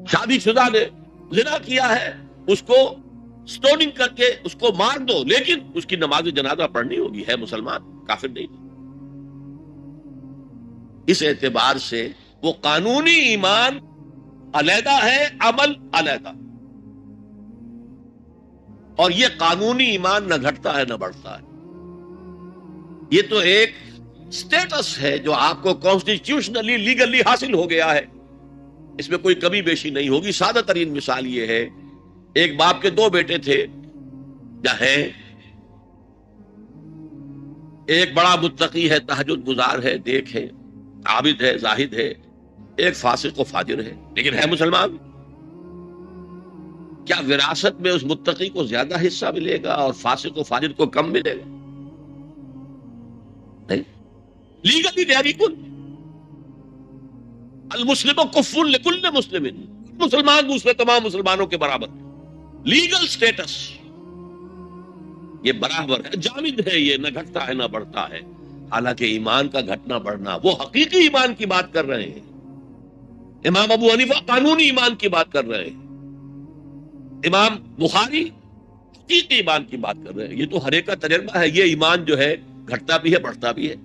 شادی شدہ نے زنا کیا ہے اس کو سٹوننگ کر کے اس کو مار دو، لیکن اس کی نماز جنازہ پڑھنی ہوگی، ہے مسلمان، کافر نہیں۔ اس اعتبار سے وہ قانونی ایمان علیحدہ ہے، عمل علیحدہ، اور یہ قانونی ایمان نہ گھٹتا ہے نہ بڑھتا ہے۔ یہ تو ایک سٹیٹس ہے جو آپ کو کانسٹیٹیوشنلی لیگلی حاصل ہو گیا ہے، اس میں کوئی کمی بیشی نہیں ہوگی۔ سادہ ترین مثال یہ ہے، ایک باپ کے دو بیٹے تھے یا ہیں، ایک بڑا متقی ہے، تہجد گزار ہے، نیک ہے، عابد ہے، زاہد ہے، ایک فاسق و فاجر ہے لیکن ہے مسلمان۔ کیا وراثت میں اس متقی کو زیادہ حصہ ملے گا اور فاسق و فاجر کو کم ملے گا؟ نہیں، لیگلی دے آر ایکول۔ المسلم کفر لکل مسلم، مسلمان دوسرے تمام مسلمانوں کے برابر، لیگل سٹیٹس یہ برابر ہے، جامد ہے، یہ نہ گھٹتا ہے نہ بڑھتا ہے۔ حالانکہ ایمان کا گھٹنا بڑھنا، وہ حقیقی ایمان کی بات کر رہے ہیں، امام ابو حنیفہ قانونی ایمان کی بات کر رہے ہیں، امام بخاری حقیقی ایمان کی بات کر رہے ہیں۔ یہ تو ہر ایک کا تجربہ ہے، یہ ایمان جو ہے گھٹتا بھی ہے بڑھتا بھی ہے۔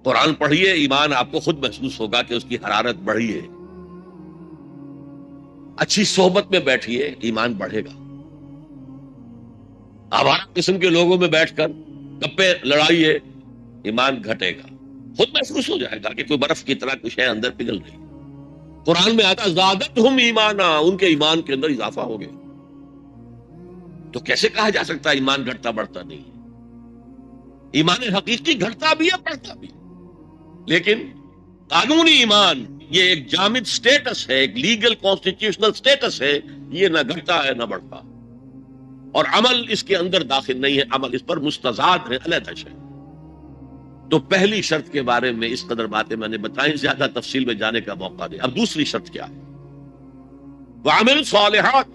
قرآن پڑھیے، ایمان آپ کو خود محسوس ہوگا کہ اس کی حرارت بڑھی ہے۔ اچھی صحبت میں بیٹھیے، ایمان بڑھے گا۔ آوارہ قسم کے لوگوں میں بیٹھ کر گپے لڑائیے، ایمان گھٹے گا، خود محسوس ہو جائے گا کہ کوئی برف کی طرح کچھ ہے اندر پگھل رہی ہے۔ قرآن میں آتا زادتہم ایمانا، ان کے ایمان کے اندر اضافہ ہو گیا۔ تو کیسے کہا جا سکتا ہے ایمان گھٹتا بڑھتا نہیں ہے؟ ایمان حقیقی گھٹتا بھی ہے بڑھتا بھی ہے، لیکن قانونی ایمان یہ ایک جامد سٹیٹس ہے، ایک لیگل کانسٹیٹیوشنل سٹیٹس ہے، یہ نہ گھٹتا ہے نہ بڑھتا، اور عمل اس کے اندر داخل نہیں ہے، عمل اس پر مستضاد ہے، علیحدہ شے۔ تو پہلی شرط کے بارے میں اس قدر باتیں میں نے بتائیں، زیادہ تفصیل میں جانے کا موقع دیں۔ اب دوسری شرط کیا ہے؟ وَعَمِلُ الصَّالِحَاتِ۔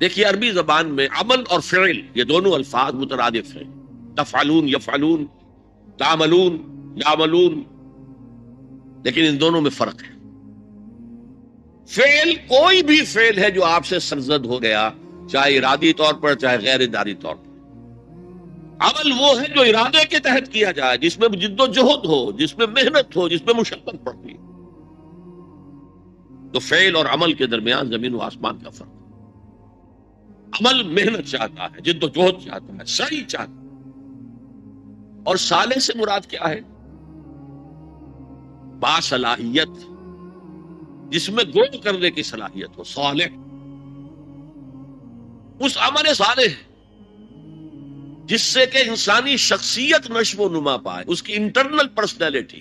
دیکھیے عربی زبان میں عمل اور فعل یہ دونوں الفاظ مترادف ہیں، تفعلون یفعلون، تعملون یعملون، لیکن ان دونوں میں فرق ہے۔ فعل کوئی بھی فعل ہے جو آپ سے سرزد ہو گیا، چاہے ارادی طور پر چاہے غیر ارادی طور پر۔ عمل وہ ہے جو ارادے کے تحت کیا جائے، جس میں جد و جہد ہو، جس میں محنت ہو، جس میں مشقت پڑتی ہے۔ تو فعل اور عمل کے درمیان زمین و آسمان کا فرق۔ عمل محنت چاہتا ہے، جد و جہد چاہتا ہے، سعی چاہتا ہے، اور صالح سے مراد کیا ہے؟ باصلاحیت، جس میں گو کرنے کی صلاحیت ہو، صالح۔ اس عمل صالح جس سے کہ انسانی شخصیت نشو و نما پائے، اس کی انٹرنل پرسنالٹی،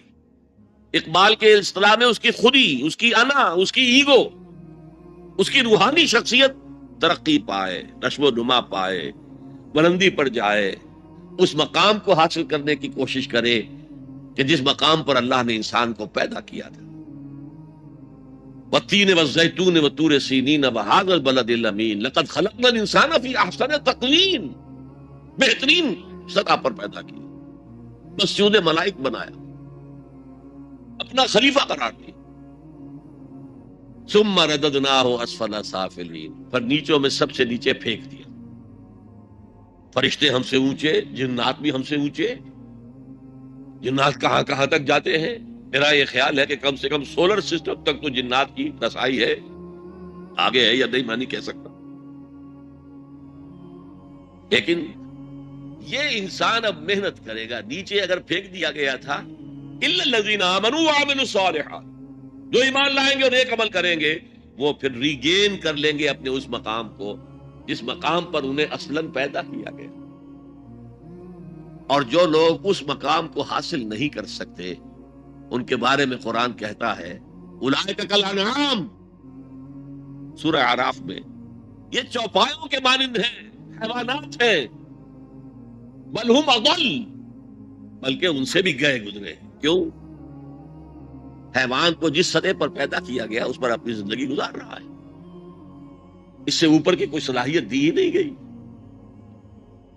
اقبال کے اصطلاح میں اس کی خودی، اس کی انا، اس کی ایگو، اس کی روحانی شخصیت ترقی پائے، نشو و نما پائے، بلندی پر جائے، اس مقام کو حاصل کرنے کی کوشش کرے کہ جس مقام پر اللہ نے انسان کو پیدا کیا تھا۔ والتین والزیتون وطور سینین وہذا البلد الامین لقد خلقنا الانسان فی احسن تقویم، بہترین سطح پر پیدا کیا، مسجود ملائک بنایا، اپنا خلیفہ قرار دیا۔ ثم رددناہ اسفل سافلین، پھر نیچوں میں سب سے نیچے پھینک دیا۔ فرشتے ہم سے اونچے، جنات بھی ہم سے اونچے۔ جنات کہاں کہاں تک جاتے ہیں؟ میرا یہ خیال ہے کہ کم سے کم سولر سسٹم تک تو جنات کی رسائی ہے، آگے ہے یا نہیں میں نہیں کہہ سکتا۔ لیکن یہ انسان اب محنت کرے گا، نیچے اگر پھینک دیا گیا تھا الا الذین آمنوا وعملوا الصالحات، جو ایمان لائیں گے اور نیک عمل کریں گے وہ پھر ریگین کر لیں گے اپنے اس مقام کو جس مقام پر انہیں اصلاً پیدا کیا گیا۔ اور جو لوگ اس مقام کو حاصل نہیں کر سکتے ان کے بارے میں قرآن کہتا ہے اولئک کالانعام، سورہ اعراف میں، یہ چوپایوں کے مانند ہیں، حیوانات ہیں، بل ہم اضل، بلکہ ان سے بھی گئے گزرے۔ کیوں؟ حیوان کو جس سطح پر پیدا کیا گیا اس پر اپنی زندگی گزار رہا ہے، اس سے اوپر کی کوئی صلاحیت دی ہی نہیں گئی۔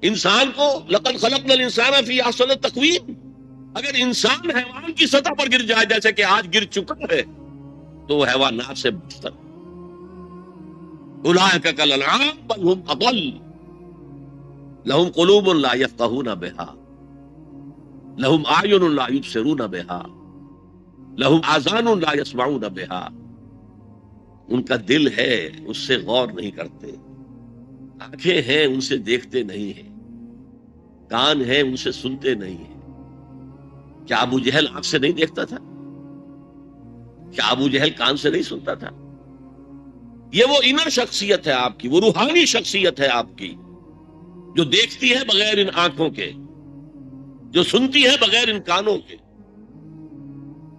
انسان کو لقد خلقنا الانسان فی احسن تقویم، اگر انسان حیوان کی سطح پر گر جائے جیسے کہ آج گر چکا ہے تو وہ حیوانات سے بدتر. اولئک کالانعام بل هم اضل لهم قلوب لا يفقهون بها لهم اعین لا يبصرون بها لهم آذان لا يسمعون بها. ان کا دل ہے اس سے غور نہیں کرتے، آنکھیں ہیں ان سے دیکھتے نہیں ہیں، کان ہیں ان سے سنتے نہیں ہیں. کیا ابو جہل آنکھ سے نہیں دیکھتا تھا؟ کیا ابو جہل کان سے نہیں سنتا تھا؟ یہ وہ انر شخصیت ہے آپ کی، وہ روحانی شخصیت ہے آپ کی، جو دیکھتی ہے بغیر ان آنکھوں کے، جو سنتی ہے بغیر ان کانوں کے،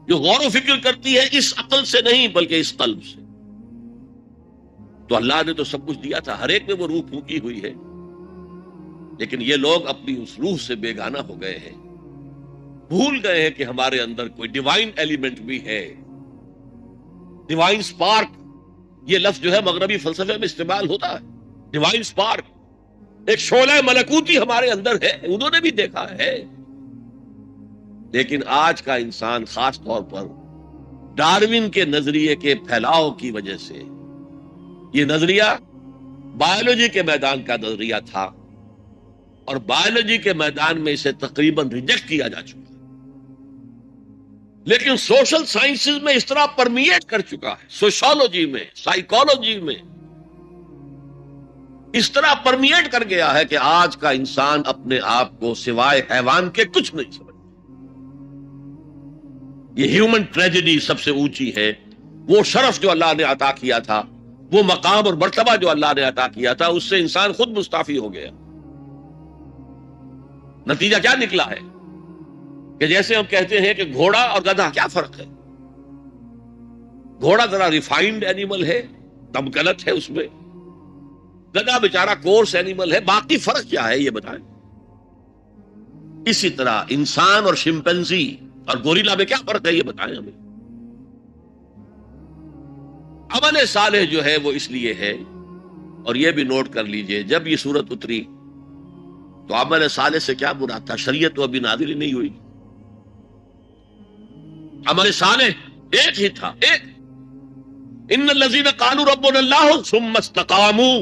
جو غور و فکر کرتی ہے اس عقل سے نہیں بلکہ اس قلب سے. تو اللہ نے تو سب کچھ دیا تھا، ہر ایک میں وہ روح پھونکی ہوئی ہے، لیکن یہ لوگ اپنی اس روح سے بیگانہ ہو گئے ہیں، بھول گئے ہیں کہ ہمارے اندر کوئی ڈیوائن ایلیمنٹ بھی ہے. ڈیوائن سپارک، یہ لفظ جو ہے مغربی فلسفے میں استعمال ہوتا ہے. ڈیوائن سپارک، ایک شعلہ ملکوتی ہمارے اندر ہے، انہوں نے بھی دیکھا ہے. لیکن آج کا انسان خاص طور پر ڈارون کے نظریے کے پھیلاؤ کی وجہ سے، یہ نظریہ بایولوجی کے میدان کا نظریہ تھا اور بایولوجی کے میدان میں اسے تقریباً ریجیکٹ کیا جا چکا، لیکن سوشل سائنسز میں اس طرح پرمیٹ کر چکا ہے، سوشالوجی میں، سائیکالوجی میں اس طرح پرمیٹ کر گیا ہے کہ آج کا انسان اپنے آپ کو سوائے حیوان کے کچھ نہیں سمجھتا. یہ ہیومن ٹریجڈی سب سے اونچی ہے. وہ شرف جو اللہ نے عطا کیا تھا، وہ مقام اور مرتبہ جو اللہ نے عطا کیا تھا، اس سے انسان خود مستعفی ہو گیا. نتیجہ کیا نکلا ہے کہ جیسے ہم کہتے ہیں کہ گھوڑا اور گدھا کیا فرق ہے؟ گھوڑا ذرا ریفائنڈ اینیمل ہے، تمکنت ہے اس میں، گدھا بیچارہ کورس اینیمل ہے. باقی فرق کیا ہے یہ بتائیں. اسی طرح انسان اور شمپینزی اور گوریلا میں کیا فرق ہے یہ بتائیں ہمیں. عمل صالح جو ہے وہ اس لیے ہے، اور یہ بھی نوٹ کر لیجئے جب یہ سورت اتری تو عمل صالح سے کیا مراد تھا؟ شریعت تو ابھی نازل ہی نہیں ہوئی. عمل صالح ایک ہی تھا، ایک ان الذین قالوا ربنا اللہ ثم استقاموا،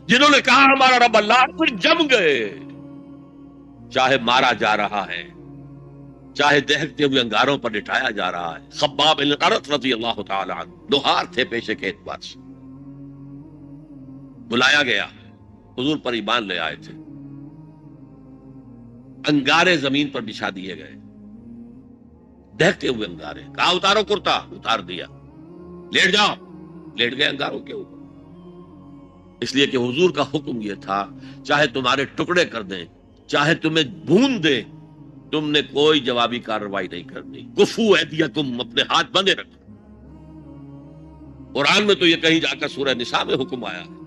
جنہوں نے کہا ہمارا رب اللہ، پھر جم گئے. چاہے مارا جا رہا ہے، چاہے دہکتے ہوئے انگاروں پر لٹایا جا رہا ہے. خباب بن الارت رضی اللہ تعالی عنہ لوہار تھے پیشے کے اعتبار سے، بلایا گیا، حضور پر ایمان لے آئے تھے. انگارے زمین پر بچھا دیے گئے، دہکتے ہوئے انگارے. کہا اتارو کرتا، اتار دیا. لیٹ جاؤ، لیٹ گئے انگاروں کے اوپر. اس لیے کہ حضور کا حکم یہ تھا، چاہے تمہارے ٹکڑے کر دیں، چاہے تمہیں بھون دیں، تم نے کوئی جوابی کارروائی نہیں کرنی. کفو ایدیکم، اپنے ہاتھ بندے رکھو. قرآن میں تو یہ کہیں جا کر سورہ نساء میں حکم آیا ہے،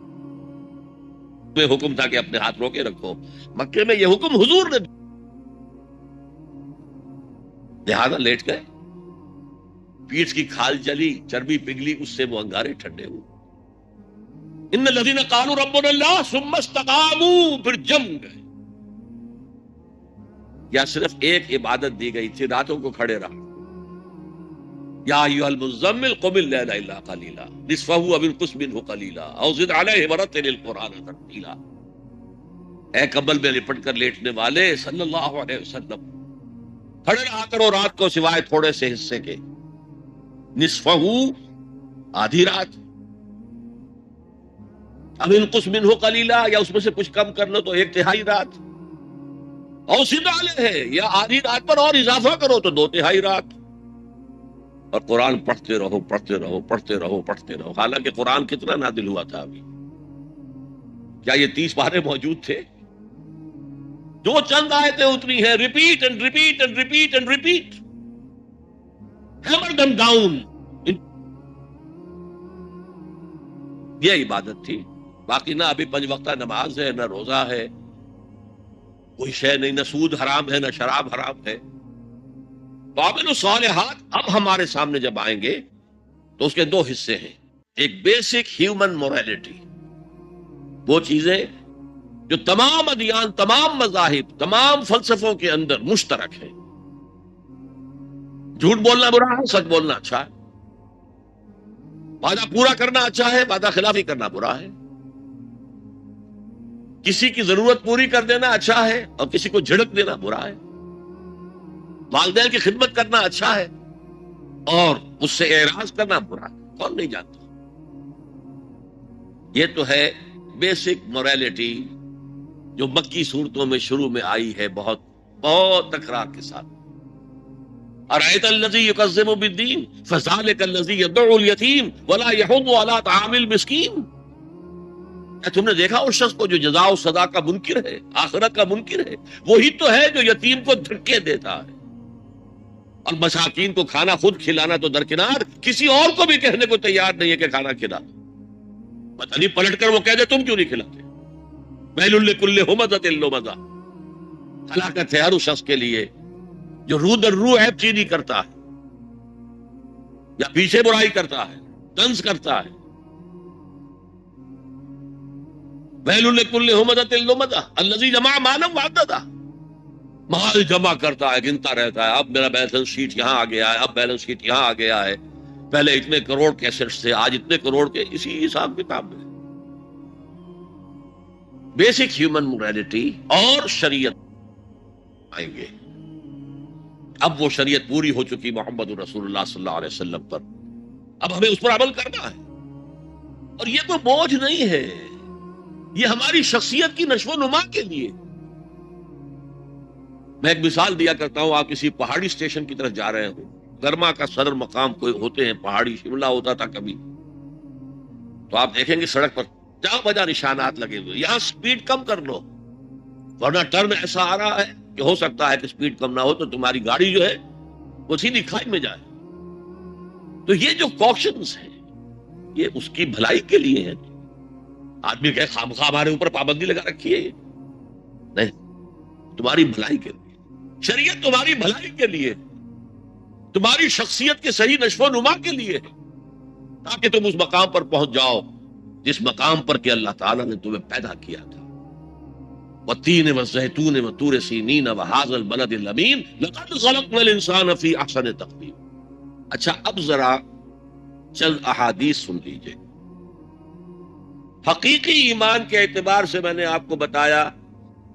میں حکم تھا کہ اپنے ہاتھ روکے رکھو. مکے میں یہ حکم حضور نے، لہذا لیٹ گئے. پیٹھ کی کھال چلی، چربی پگھلی، اس سے وہ انگارے ٹھنڈے ہوئے. ان الذین قالوا ربنا اللہ ثم استقاموا، پھر جم گئے. یا صرف ایک عبادت دی گئی تھی، راتوں کو کھڑے رہا. یا ایھا المزمل قم اللیل الا قلیلا نصفہ او انقص منہ قلیلا او زد علیہ ورتل القرآن ترتیلا. اے کمبل میں لپٹ کر لیٹنے والے صلی اللہ علیہ وسلم، کھڑے رہا کرو رات کو سوائے تھوڑے سے حصے کے. نصفہ، آدھی رات، اب انقص منہ قلیلا، یا اس میں سے کچھ کم کر لو تو ایک تہائی رات. اور زد علیہ، یا آدھی رات پر اور اضافہ کرو تو دو تہائی رات. اور قرآن پڑھتے رہو، پڑھتے رہو، پڑھتے رہو، پڑھتے رہو. حالانکہ قرآن کتنا نازل ہوا تھا ابھی؟ کیا یہ 30 پارے موجود تھے؟ جو چند آیتیں اتری ہیں، repeat and repeat and repeat and repeat, hammer them down. یہ عبادت تھی. باقی نہ ابھی 5 وقتہ نماز ہے، نہ روزہ ہے، کوئی شے نہیں، نہ سود حرام ہے، نہ شراب حرام ہے. تو عمل الصالحات اب ہمارے سامنے جب آئیں گے تو اس کے 2 حصے ہیں. ایک بیسک ہیومن موریلٹی، وہ چیزیں جو تمام ادیان، تمام مذاہب، تمام فلسفوں کے اندر مشترک ہیں. جھوٹ بولنا برا ہے، سچ بولنا اچھا ہے. وعدہ پورا کرنا اچھا ہے، وعدہ خلافی کرنا برا ہے. کسی کی ضرورت پوری کر دینا اچھا ہے اور کسی کو جھڑک دینا برا ہے. والدین کی خدمت کرنا اچھا ہے اور اس سے اعراض کرنا برا ہے. کون نہیں جانتا؟ یہ تو ہے بیسک موریلٹی جو مکی صورتوں میں شروع میں آئی ہے، بہت بہت تکرار کے ساتھ. ارأیت الذی یکذب بالدین فذلک الذی یدعو الیتیم ولا یحض علی طعام المسکین. تم نے دیکھا اس شخص کو جو جزا و سزا کا منکر ہے، آخرت کا منکر ہے؟ وہی تو ہے جو یتیم کو دھکے دیتا ہے اور مساکین کو کھانا خود کھلانا تو درکنار، کسی اور کو بھی کہنے کو تیار نہیں ہے کہ کھانا کھلا. پتہ نہیں پلٹ کر وہ کہہ دے تم کیوں نہیں کھلاتے. ویل لکل ہمزۃ لمزہ، ہلاکت ہے ہر اس شخص کے لیے جو رو در رو عیب چینی کرتا ہے یا پیچھے برائی کرتا ہے، طنز کرتا ہے. ویل لکل ہمزۃ لمزہ الذی جمع مالا وعددہ، مال جمع کرتا ہے، گنتا رہتا ہے. اب میرا بیلنس شیٹ یہاں آ گیا ہے، اب بیلنس شیٹ یہاں آ گیا ہے، پہلے اتنے کروڑ کے ایسٹس تھے، آج اتنے کروڑ کے. اسی حساب کتاب میں بیسک ہیومن موریلٹی اور شریعت آئیں گے. اب وہ شریعت پوری ہو چکی محمد رسول اللہ صلی اللہ علیہ وسلم پر، اب ہمیں اس پر عمل کرنا ہے. اور یہ کوئی بوجھ نہیں ہے، یہ ہماری شخصیت کی نشو و نما کے لیے. میں ایک مثال دیا کرتا ہوں. آپ کسی پہاڑی اسٹیشن کی طرف جا رہے ہوں، گرما کا صدر مقام کوئی ہوتے ہیں پہاڑی، شملہ ہوتا تھا کبھی، تو آپ دیکھیں گے سڑک پر جہاں بجا نشانات لگے ہوئے، یہاں سپیڈ کم کر لو ورنہ ٹرن ایسا آ رہا ہے کہ ہو سکتا ہے کہ سپیڈ کم نہ ہو تو تمہاری گاڑی جو ہے وہ سیدھی کھائی میں جائے. تو یہ جو کوشنز ہیں یہ اس کی بھلائی کے لیے ہیں. آدمی کہ خامخواہ ہمارے اوپر پابندی لگا رکھی ہے، نہیں، تمہاری بھلائی کے لیے. شریعت تمہاری بھلائی کے لیے، تمہاری شخصیت کے صحیح نشو و نما کے لیے، تاکہ تم اس مقام پر پہنچ جاؤ جس مقام پر کہ اللہ تعالیٰ نے تمہیں پیدا کیا تھا. وَالتِّينِ وَالزَّيْتُونِ وَطُورِ سِينِينَ وَهَٰذَا الْبَلَدِ الْأَمِينِ لَقَدْ خَلَقْنَا الْإِنسَانَ فِي أَحْسَنِ تَقْوِيمٍ. اچھا اب ذرا چند احادیث سن لیجئے. حقیقی ایمان کے اعتبار سے میں نے آپ کو بتایا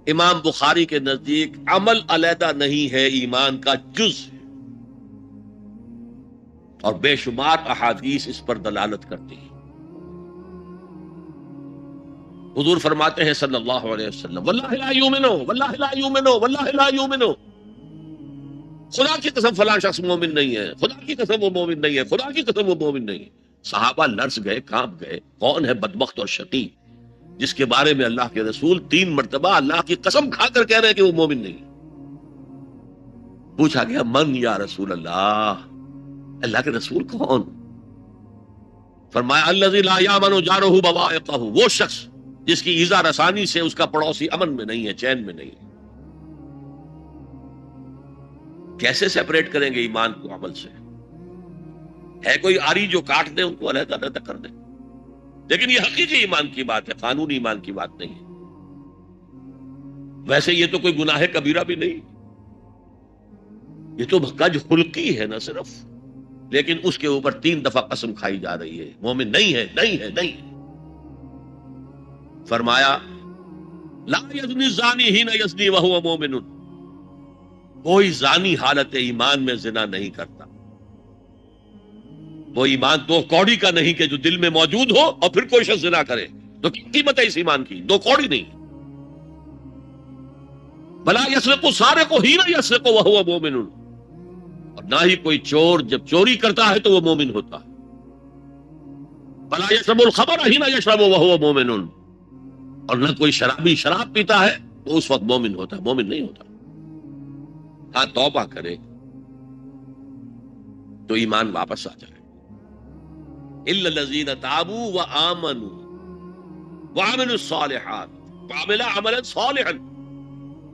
امام بخاری کے نزدیک عمل علیحدہ نہیں ہے، ایمان کا جز ہے، اور بے شمار احادیث اس پر دلالت کرتی ہیں. حضور فرماتے ہیں صلی اللہ علیہ وسلم واللہ لا یؤمنو واللہ لا یؤمنو واللہ لا یؤمنو، خدا کی قسم فلاں شخص مومن نہیں ہے، خدا کی قسم وہ مومن نہیں ہے، خدا کی قسم وہ مومن نہیں ہے. صحابہ لرز گئے، کانپ گئے. کون ہے بدبخت اور شقی جس کے بارے میں اللہ کے رسول 3 مرتبہ اللہ کی قسم کھا کر کہہ رہے ہیں کہ وہ مومن نہیں؟ پوچھا گیا من یا رسول اللہ، اللہ کے رسول کون؟ فرمایا الذی لا یامن جارہ بوائقہ، وہ شخص جس کی ایذا رسانی سے اس کا پڑوسی امن میں نہیں ہے، چین میں نہیں ہے. کیسے سیپریٹ کریں گے ایمان کو عمل سے؟ ہے کوئی آری جو کاٹ دے ان کو علیحدہ علیحدہ کر دے، لیکن یہ حقیقی ایمان کی بات ہے، قانونی ایمان کی بات نہیں ہے. ویسے یہ تو کوئی گناہ کبیرہ بھی نہیں، یہ تو کج خلقی ہے نہ صرف، لیکن اس کے اوپر 3 دفعہ قسم کھائی جا رہی ہے مومن نہیں ہے، نہیں ہے، نہیں. فرمایا لا یزنی الزانی حین یزنی وہو مومن، کوئی زانی حالت ایمان میں زنا نہیں کرتا. وہ ایمان 2 کوڑی کا نہیں کہ جو دل میں موجود ہو اور پھر کوئی شخص زنا کرے، تو کیا قیمت ہے اس ایمان کی؟ 2 کوڑی نہیں. بلا یسرق السارق حین یسرق وہو مومن، اور نہ ہی کوئی چور جب چوری کرتا ہے تو وہ مومن ہوتا ہے. بلا یشرب الخمر حین یشرب وہو مومن، اور نہ کوئی شرابی شراب پیتا ہے تو اس وقت مومن ہوتا ہے، مومن نہیں ہوتا. ہاں توبہ کرے تو ایمان واپس آ جائے. الا الذین تابوا وآمنوا وعملوا الصالحات وعملوا عملا صالحا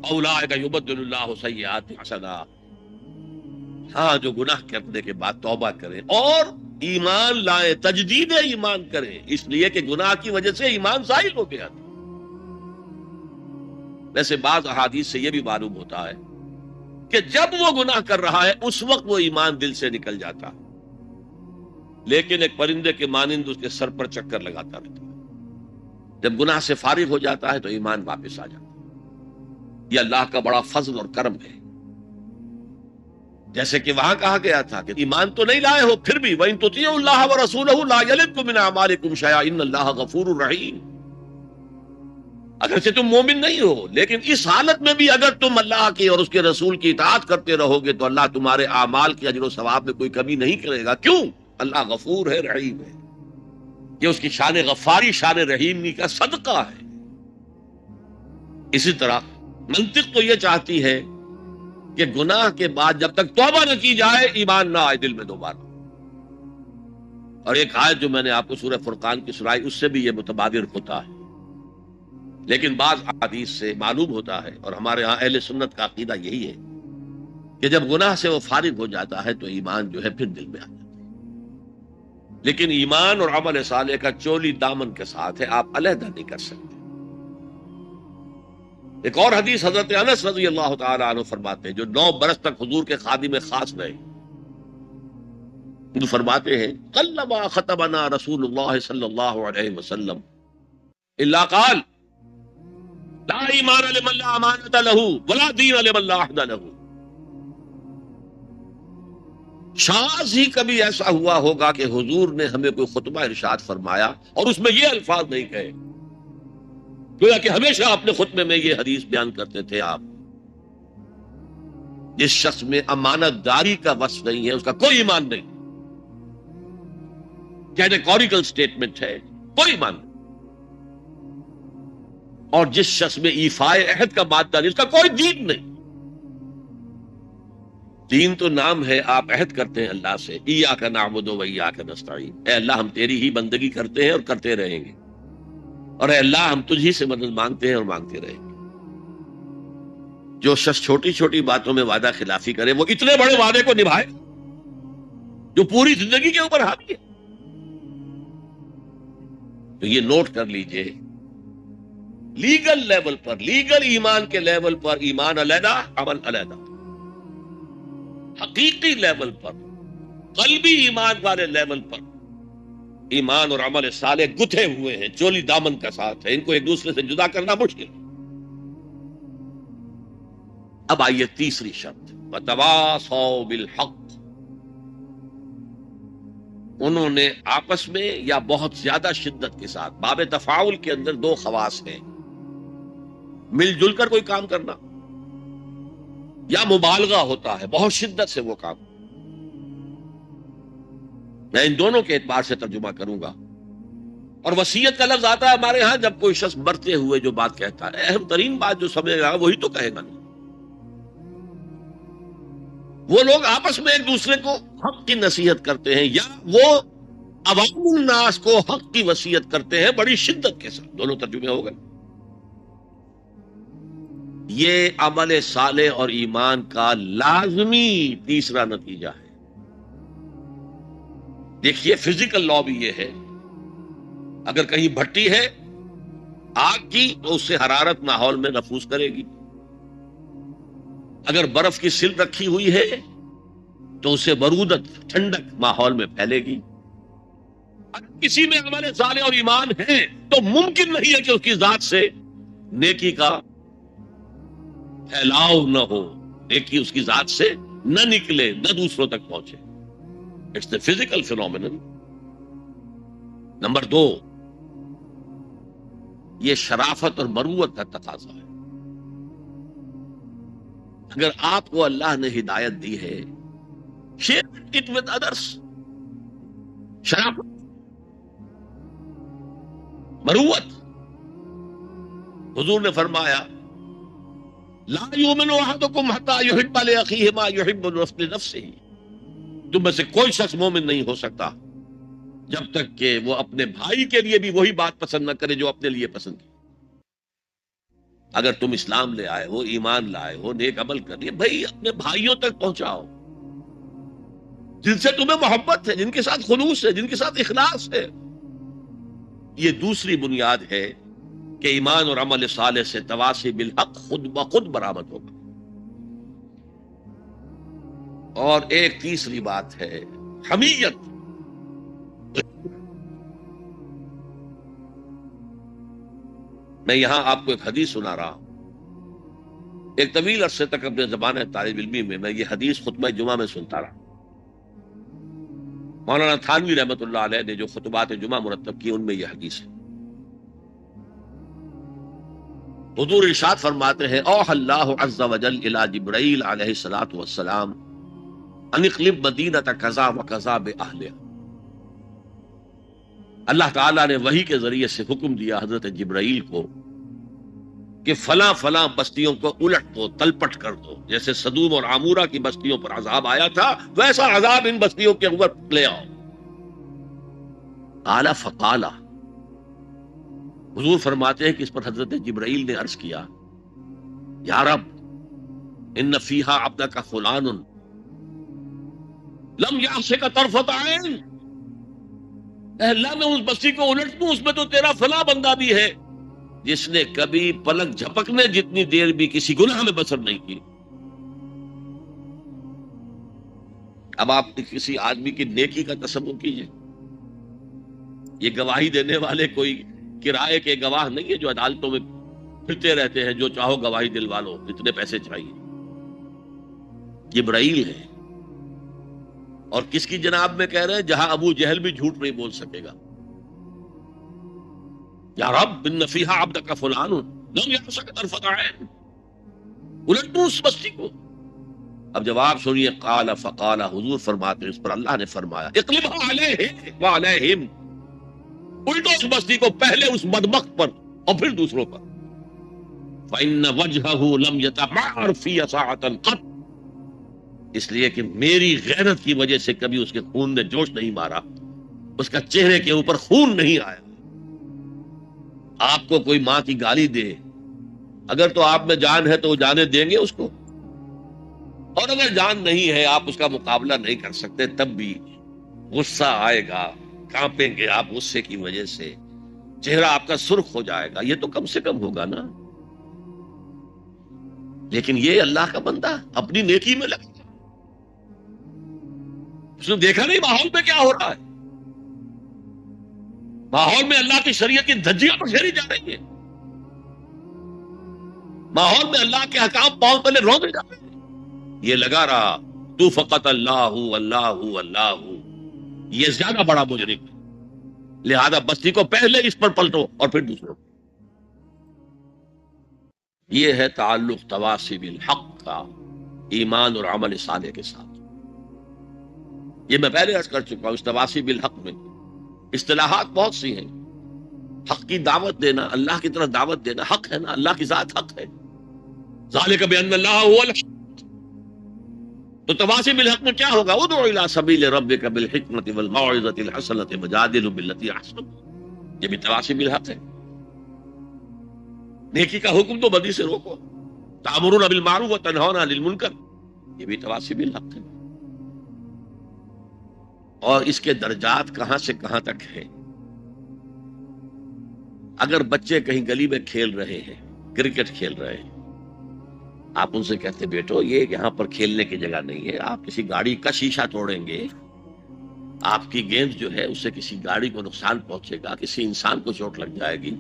اولئک یبدل اللہ سیئات حسنات. ہاں جو گناہ کرنے کے بعد توبہ کریں اور ایمان لائے، تجدید ایمان کریں، اس لیے کہ گناہ کی وجہ سے ایمان زائل ہو گیا تھا. ویسے بعض احادیث سے یہ بھی معلوم ہوتا ہے کہ جب وہ گناہ کر رہا ہے اس وقت وہ ایمان دل سے نکل جاتا ہے. لیکن ایک پرندے کے مانند اس کے سر پر چکر لگاتا رہتا ہے. جب گناہ سے فارغ ہو جاتا ہے تو ایمان واپس آ جاتا ہے. یہ اللہ کا بڑا فضل اور کرم ہے. جیسے کہ وہاں کہا گیا تھا کہ ایمان تو نہیں لائے ہو پھر بھی وَإِن تُطِيعُوا اللَّهَ وَرَسُولَهُ لَا يَلِتْكُم مِّنْ أَعْمَالِكُمْ شَيْئًا إِنَّ اللَّهَ غَفُورٌ رَحِيمٌ. اگرچہ تم مومن نہیں ہو لیکن اس حالت میں بھی اگر تم اللہ کی اور اس کے رسول کی اطاعت کرتے رہو گے تو اللہ تمہارے اعمال کے اجر و ثواب میں کوئی کمی نہیں کرے گا. کیوں؟ اللہ غفور ہے، رحیم ہے. یہ اس کی شان غفاری، شان رحیمی کا صدقہ ہے. اسی طرح منطق تو یہ چاہتی ہے کہ گناہ کے بعد جب تک توبہ نہ کی جائے ایمان نہ آئے دل میں دوبارہ. اور ایک آیت جو میں نے آپ کو سورہ فرقان کی سنائی اس سے بھی یہ متبادر ہوتا ہے. لیکن بعض احادیث سے معلوم ہوتا ہے اور ہمارے ہاں اہل سنت کا عقیدہ یہی ہے کہ جب گناہ سے وہ فارغ ہو جاتا ہے تو ایمان جو ہے پھر دل میں آ جاتا ہے. لیکن ایمان اور عمل صالح کا چولی دامن کے ساتھ ہے، آپ علیحدہ نہیں کر سکتے. ایک اور حدیث حضرت انس رضی اللہ تعالی عنہ فرماتے ہیں جو 9 برس تک حضور کے خادم خاص رہے. جو فرماتے ہیں قلما خطبنا رسول اللہ صلی اللہ علیہ وسلم الا قال لا ایمان لمن لا امانۃ له ولا دین لمن لا عہد له. شاذ ہی کبھی ایسا ہوا ہوگا کہ حضور نے ہمیں کوئی خطبہ ارشاد فرمایا اور اس میں یہ الفاظ نہیں کہے. گویا کہ ہمیشہ اپنے خطبے میں یہ حدیث بیان کرتے تھے آپ، جس شخص میں امانت داری کا وصف نہیں ہے اس کا کوئی ایمان نہیں. کیٹیگوریکل سٹیٹمنٹ ہے، کوئی ایمان نہیں. اور جس شخص میں ایفائے عہد کا مادہ نہیں اس کا کوئی دین نہیں. دین تو نام ہے، آپ عہد کرتے ہیں اللہ سے ایاک نعبد و ایاک نستعین، اے اللہ ہم تیری ہی بندگی کرتے ہیں اور کرتے رہیں گے، اور اے اللہ ہم تجھ ہی سے مدد مانگتے ہیں اور مانگتے رہیں گے. جو شخص چھوٹی چھوٹی باتوں میں وعدہ خلافی کرے وہ اتنے بڑے وعدے کو نبھائے جو پوری زندگی کے اوپر حاوی ہے. تو یہ نوٹ کر لیجئے، لیگل لیول پر، لیگل ایمان کے لیول پر ایمان علیحدہ، عمل علیحدہ. حقیقی لیول پر، قلبی ایمان والے لیول پر ایمان اور عمل صالح گتھے ہوئے ہیں، چولی دامن کا ساتھ ہے، ان کو ایک دوسرے سے جدا کرنا مشکل. اب آئیے تیسری شرط، وَتَوَاصَوْا بِالْحَقِّ. انہوں نے آپس میں یا بہت زیادہ شدت کے ساتھ، باب تفاعل کے اندر 2 خواص ہیں، مل جل کر کوئی کام کرنا یا مبالغہ ہوتا ہے، بہت شدت سے وہ کام. میں ان دونوں کے اعتبار سے ترجمہ کروں گا. اور وصیت کا لفظ آتا ہے ہمارے ہاں جب کوئی شخص مرتے ہوئے جو بات کہتا ہے، اہم ترین بات جو سمجھے گا وہی تو کہے گا. نہیں، وہ لوگ آپس میں ایک دوسرے کو حق کی نصیحت کرتے ہیں یا وہ عوام الناس کو حق کی وصیت کرتے ہیں بڑی شدت کے ساتھ. دونوں ترجمے ہو گئے. یہ عمل صالح اور ایمان کا لازمی تیسرا نتیجہ ہے. دیکھیے فزیکل لا بھی یہ ہے، اگر کہیں بھٹی ہے آگ کی تو اس سے حرارت ماحول میں نفوذ کرے گی. اگر برف کی سل رکھی ہوئی ہے تو اسے برودت، ٹھنڈک ماحول میں پھیلے گی. اگر کسی میں عمل صالح اور ایمان ہے تو ممکن نہیں ہے کہ اس کی ذات سے نیکی کا پھیلاؤ نہ ہو، نیکی اس کی ذات سے نہ نکلے، نہ دوسروں تک پہنچے. It's the physical phenomenon. Number 2، یہ شرافت اور مروت کا تقاضا ہے. اگر آپ کو اللہ نے ہدایت دی ہے share it with others. شرافت، مروت. حضور نے فرمایا لا یؤمن احدکم حتی یحب لاخیہ ما یحب لنفسہ. تم میں سے کوئی شخص مومن نہیں ہو سکتا جب تک کہ وہ اپنے بھائی کے لیے بھی وہی بات پسند نہ کرے جو اپنے لیے پسند کی. اگر تم اسلام لے آئے ہو، ایمان لائے ہو، نیک عمل کر لیے، بھائی اپنے بھائیوں تک پہنچاؤ جن سے تمہیں محبت ہے، جن کے ساتھ خلوص ہے، جن کے ساتھ اخلاص ہے. یہ دوسری بنیاد ہے کہ ایمان اور عمل صالح سے تواصی بالحق خود بخود برآمد ہوگا. اور ایک تیسری بات ہے حمیت. میں یہاں آپ کو ایک حدیث سنا رہا ہوں. ایک طویل عرصے تک اپنے زمانہ طالب علمی میں یہ حدیث خطبہ جمعہ میں سنتا رہا. مولانا تھانوی رحمۃ اللہ علیہ نے جو خطبات جمعہ مرتب کی ان میں یہ حدیث ہے. حضور ارشاد فرماتے ہیں اوحى اللہ عز وجل الی جبرائیل علیہ الصلوۃ والسلام ان اقلب مدینۃ کذا وکذا باہلھا. اللہ تعالیٰ نے وحی کے ذریعے سے حکم دیا حضرت جبرائیل کو کہ فلاں فلاں بستیوں کو الٹ دو، تلپٹ کر دو. جیسے سدوم اور عمورہ کی بستیوں پر عذاب آیا تھا ویسا عذاب ان بستیوں کے اوپر لے آؤ. قال فقال، حضور فرماتے ہیں کہ اس پر حضرت جبرائیل نے عرض کیا یا رب ان فیہا عبدک فلان لم یعصک طرفۃ عین. اے اللہ میں اس بستی کو الٹ دوں، اس میں تو تیرا فلاں بندہ بھی ہے جس نے کبھی پلک جھپکنے جتنی دیر بھی کسی گناہ میں بسر نہیں کی. اب آپ کسی آدمی کی نیکی کا تصور کیجئے. یہ گواہی دینے والے کوئی کرائے کے گواہ نہیں ہے جو عدالتوں میں پھرتے رہتے ہیں جو چاہو گواہی دلوا لو، اتنے پیسے چاہیے. جبرائیل ہے اور کس کی جناب میں کہہ رہے ہیں جہاں ابو جہل بھی جھوٹ نہیں بول سکے گا. یا رب ان فیہا عبدک فلان لم یعصک طرفۃ عین، الٹ دوں اس بستی کو. اب جواب سنیے. قال فقال، حضور فرماتے اس پر اللہ نے فرمایا اقلبھا علیہ وعلیہم، الٹو اس بستی کو، پہلے اس بدبخت پر اور پھر دوسروں پر. فإن وجہہ لم یتمعر فی ساعۃ قط، اس لیے کہ میری غیرت کی وجہ سے کبھی اس کے خون نے جوش نہیں مارا، اس کا چہرے کے اوپر خون نہیں آیا. آپ کو کوئی ماں کی گالی دے، اگر تو آپ میں جان ہے تو وہ جانے دیں گے اس کو، اور اگر جان نہیں ہے آپ اس کا مقابلہ نہیں کر سکتے تب بھی غصہ آئے گا، کانپیں گے آپ غصے کی وجہ سے، چہرہ آپ کا سرخ ہو جائے گا. یہ تو کم سے کم ہوگا نا. لیکن یہ اللہ کا بندہ اپنی نیکی میں لگا، اس نے دیکھا نہیں ماحول میں کیا ہو رہا ہے. ماحول میں اللہ کی شریعت کی دھجیاں پکھیری جا رہی ہیں، ماحول میں اللہ کے حکام پاؤں تلے روندے جا رہے ہیں. یہ لگا رہا تو فقط اللہ اللہ اللہ، یہ زیادہ بڑا مجرم ہے، لہذا بستی کو پہلے اس پر پلٹو اور پھر دوسروں. یہ ہے تعلق تواصی بالحق کا ایمان اور عمل صالح کے ساتھ. یہ میں پہلے عرض کر چکا ہوں. اس تواصی بالحق میں اصطلاحات بہت سی ہیں. حق کی دعوت دینا، اللہ کی طرف دعوت دینا حق ہے نا، اللہ کی ذات حق ہے. ذالک بأن اللہ هو الحق. تو تواصی بالحق میں کیا ہوگا؟ ادعو الی سبیل ربک بالحکمۃ والموعظۃ الحسنۃ وجادلھم باللتی احسن. یہ بھی تواصی بالحق ہے. نیکی کا حکم تو بدی سے روکو، تأمرون بالمعروف وتنہون عن المنکر، یہ بھی تواصی بالحق ہے. اور اس کے درجات کہاں سے کہاں تک ہیں. اگر بچے کہیں گلی میں کھیل رہے ہیں، کرکٹ کھیل رہے ہیں، آپ ان سے کہتے بیٹو یہ یہاں پر کھیلنے کی جگہ نہیں ہے، آپ کسی گاڑی کا شیشہ توڑیں گے، آپ کی گیند جو ہے اس سے کسی گاڑی کو نقصان پہنچے گا، کسی انسان کو چوٹ لگ جائے گی،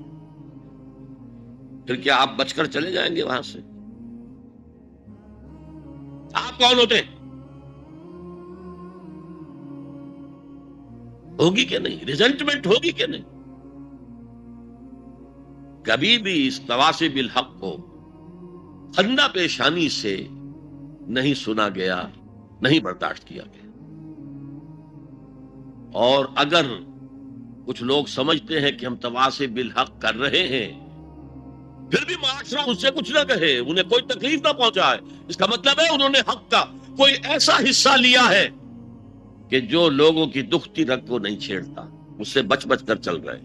پھر کیا آپ بچ کر چلے جائیں گے وہاں سے؟ آپ کون ہوتے ہیں؟ ہوگی کہ نہیں؟ ریزنٹمنٹ ہوگی کہ نہیں؟ کبھی بھی اس تواصی بالحق کو خندہ پیشانی سے نہیں سنا گیا، نہیں برداشت کیا گیا. اور اگر کچھ لوگ سمجھتے ہیں کہ ہم تواصی بالحق کر رہے ہیں پھر بھی معاشرہ ان سے کچھ نہ کہے، انہیں کوئی تکلیف نہ پہنچائے، اس کا مطلب ہے انہوں نے حق کا کوئی ایسا حصہ لیا ہے کہ جو لوگوں کی دکھتی رگ کو نہیں چھیڑتا، اس سے بچ بچ کر چل رہے.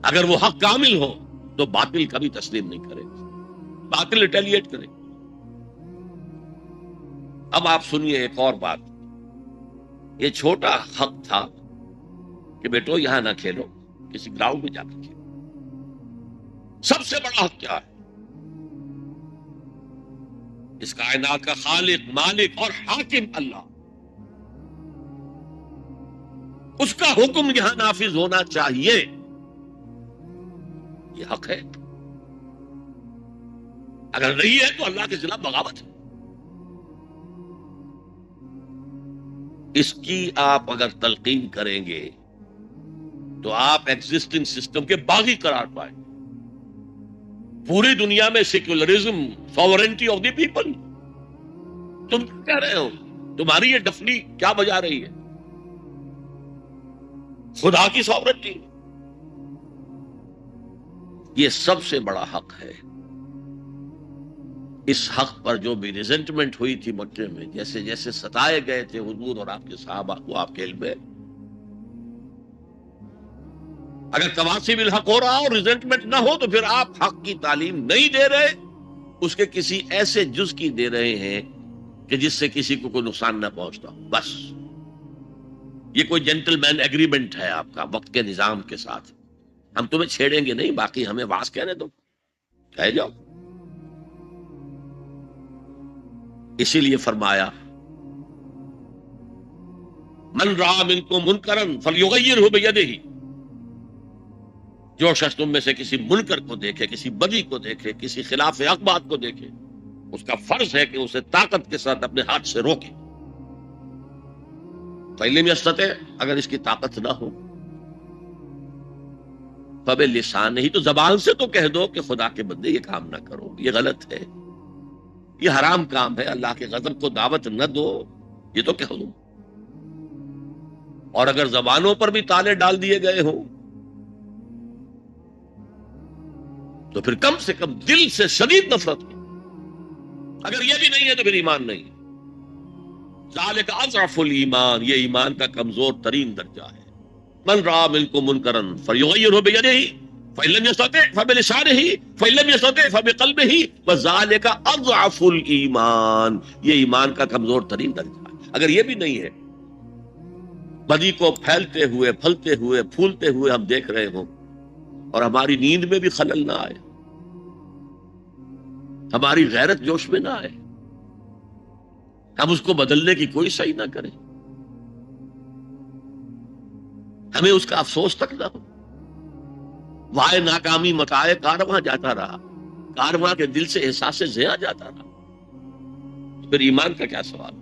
اگر وہ حق کامل ہو تو باطل کبھی تسلیم نہیں کرے، باطل ریٹیلیٹ کرے. اب آپ سنیے ایک اور بات. یہ چھوٹا حق تھا کہ بیٹو یہاں نہ کھیلو، کسی گراؤنڈ میں جا کر کھیلو. سب سے بڑا حق کیا ہے؟ اس کائنات کا خالق، مالک اور حاکم اللہ. اس کا حکم یہاں نافذ ہونا چاہیے، یہ حق ہے۔ اگر نہیں ہے تو اللہ کے خلاف بغاوت ہے۔ اس کی آپ اگر تلقین کریں گے تو آپ ایگزسٹنگ سسٹم کے باغی قرار پائیں۔ پوری دنیا میں secularism, sovereignty of the people, تم کیا کہہ رہے ہو؟ تمہاری یہ ڈفلی کیا بجا رہی ہے؟ خدا کی ساورنٹی، یہ سب سے بڑا حق ہے۔ اس حق پر جو بھی ریزنٹمنٹ ہوئی تھی مکے میں، جیسے جیسے ستائے گئے تھے حضور اور آپ کے صحابہ کو، آپ کے علم ہے، اگر تواصی بالحق ہو رہا اور ریزنٹمنٹ نہ ہو تو پھر آپ حق کی تعلیم نہیں دے رہے، اس کے کسی ایسے جز کی دے رہے ہیں کہ جس سے کسی کو کوئی نقصان نہ پہنچتا ہو۔ بس یہ کوئی جینٹل مین ایگریمنٹ ہے آپ کا وقت کے نظام کے ساتھ، ہم تمہیں چھیڑیں گے نہیں، باقی ہمیں واز کہنے دو، کہہ جاؤ۔ اسی لیے فرمایا من رأى منکم منکرا فلیغیرہ بیدہ، جو شخص تم میں سے کسی منکر کو دیکھے، کسی بدی کو دیکھے، کسی خلاف حق بات کو دیکھے، اس کا فرض ہے کہ اسے طاقت کے ساتھ اپنے ہاتھ سے روکے۔ فَإِن لَمْ يَسْتَطِعْ، اگر اس کی طاقت نہ ہو، فَبِلِسَانِهِ، ہی تو زبان سے تو کہہ دو کہ خدا کے بندے یہ کام نہ کرو، یہ غلط ہے، یہ حرام کام ہے، اللہ کے غضب کو دعوت نہ دو، یہ تو کہہ دو۔ اور اگر زبانوں پر بھی تالے ڈال دیے گئے ہوں تو پھر کم سے کم دل سے شدید نفرت کی، اگر یہ بھی نہیں ہے تو پھر ایمان نہیں۔ ذالک اضعف الایمان، یہ ایمان کا کمزور ترین درجہ ہے۔ من رأى منکم منکرا فلیغیرہ بیدہ فإن لم يستطع فبلسانہ فإن لم يستطع فبقلبہ وذالک اضعف الایمان، یہ ایمان کا کمزور ترین درجہ ہے۔ اگر یہ بھی نہیں ہے، بدی کو پھیلتے ہوئے، پھلتے ہوئے، پھولتے ہوئے ہم دیکھ رہے ہوں اور ہماری نیند میں بھی خلل نہ آئے، ہماری غیرت جوش میں نہ آئے، ہم اس کو بدلنے کی کوئی صحیح نہ کریں، ہمیں اس کا افسوس تک نہ ہو، وائے ناکامی متاع کارواں جاتا رہا، کارواں کے دل سے احساس زیاں جاتا رہا، پھر ایمان کا کیا سوال؟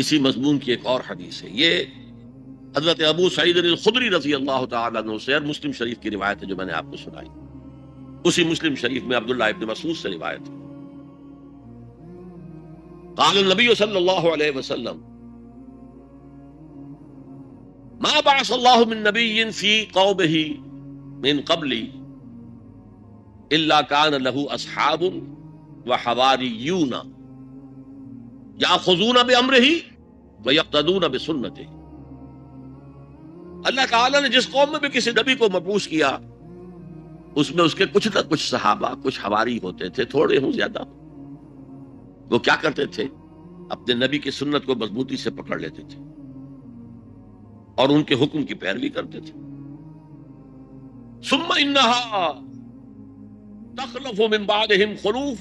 اسی مضمون کی ایک اور حدیث ہے، یہ حضرت ابو سعید الخدری رضی اللہ تعالیٰ عنہ سے، اور مسلم شریف کی روایت ہے جو میں نے آپ کو سنائی، اسی مسلم شریف میں عبداللہ ابن مسعود سے روایت ہے، قال النبی صلی اللہ علیہ وسلم ما بعث اللہ من نبی فی قومہ من قبلی الا کان لہ اصحاب وحواریون یاخذون بامرہ ویقتدون بسنتہ۔ اللہ تعالیٰ نے جس قوم میں بھی کسی نبی کو مبعوث کیا، اس میں اس کے کچھ نہ کچھ صحابہ، کچھ حواری ہوتے تھے، تھوڑے ہوں زیادہ، وہ کیا کرتے تھے؟ اپنے نبی کی سنت کو مضبوطی سے پکڑ لیتے تھے اور ان کے حکم کی پیروی کرتے تھے۔ ثم انہا تخلف من بعدہم خلوف،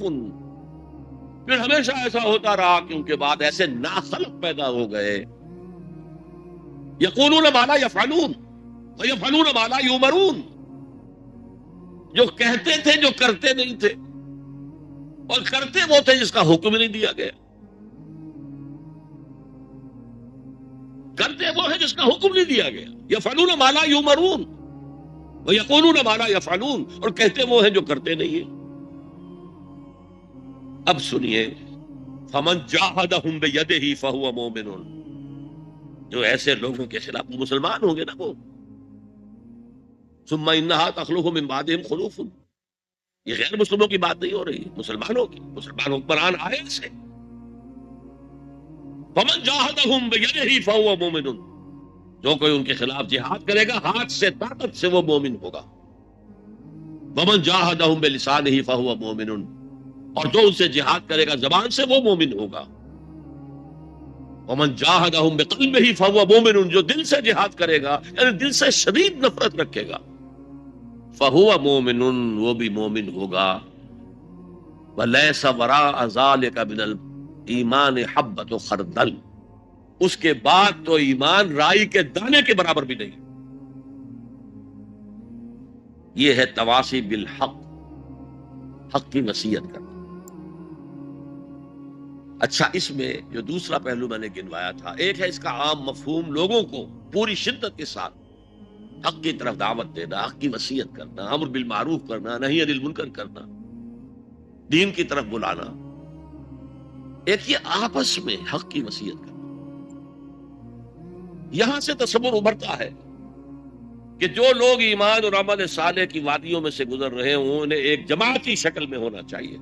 پھر ہمیشہ ایسا ہوتا رہا کہ ان کے بعد ایسے ناخلق پیدا ہو گئے، یقولون ما لا یفعلون ویفعلون ما لا یؤمرون، جو کہتے تھے جو کرتے نہیں تھے، اور کرتے وہ تھے جس کا حکم ہی نہیں دیا گیا، کرتے وہ ہے جس کا حکم نہیں دیا گیا، یفعلون ما لا یؤمرون ویقولون ما لا یفعلون، اور کہتے وہ ہیں جو کرتے نہیں ہیں۔ اب سنیے، فمن جاہدہم بیدہ فہو مومن، جو ایسے لوگوں کے خلاف مسلمان ہوں گے نا وہ، ثم انہا تخلف من بعدہم خلوف، یہ غیر مسلموں کی بات نہیں ہو رہی، مسلمانوں کی، مسلمان حکمران آئے سے، فمن جاہدہم بیدہ فہو مومن، جو کوئی ان کے خلاف جہاد کرے گا ہاتھ سے، طاقت سے، وہ مومن ہوگا۔ ومن جاہدہم بلسانہ فہو مومن، اور جو ان سے جہاد کرے گا زبان سے، وہ مومن ہوگا۔ ومن جاہدہم بقلبہ فہو مومن، جو دل سے جہاد کرے گا، یعنی دل سے شدید نفرت رکھے گا، فہو مومن، وہ بھی مومن ہوگا۔ ولیس وراء ذلک من الایمان حبۃ خردل، اس کے بعد تو ایمان رائی کے دانے کے برابر بھی نہیں. یہ ہے تواصی بالحق، حق کی وصیت کرنا. اچھا، اس میں جو دوسرا پہلو میں نے گنوایا تھا، ایک ہے اس کا عام مفہوم، لوگوں کو پوری شدت کے ساتھ حق کی طرف دعوت دینا، حق کی وصیت کرنا، امر بالمعروف کرنا، نہی عن المنکر کرنا، دین کی طرف بلانا. ایک یہ آپس میں حق کی وصیت کرنا. یہاں سے تصور ابھرتا ہے کہ جو لوگ ایمان اور عمل صالح کی وادیوں میں سے گزر رہے ہوں انہیں ایک جماعتی شکل میں ہونا چاہیے،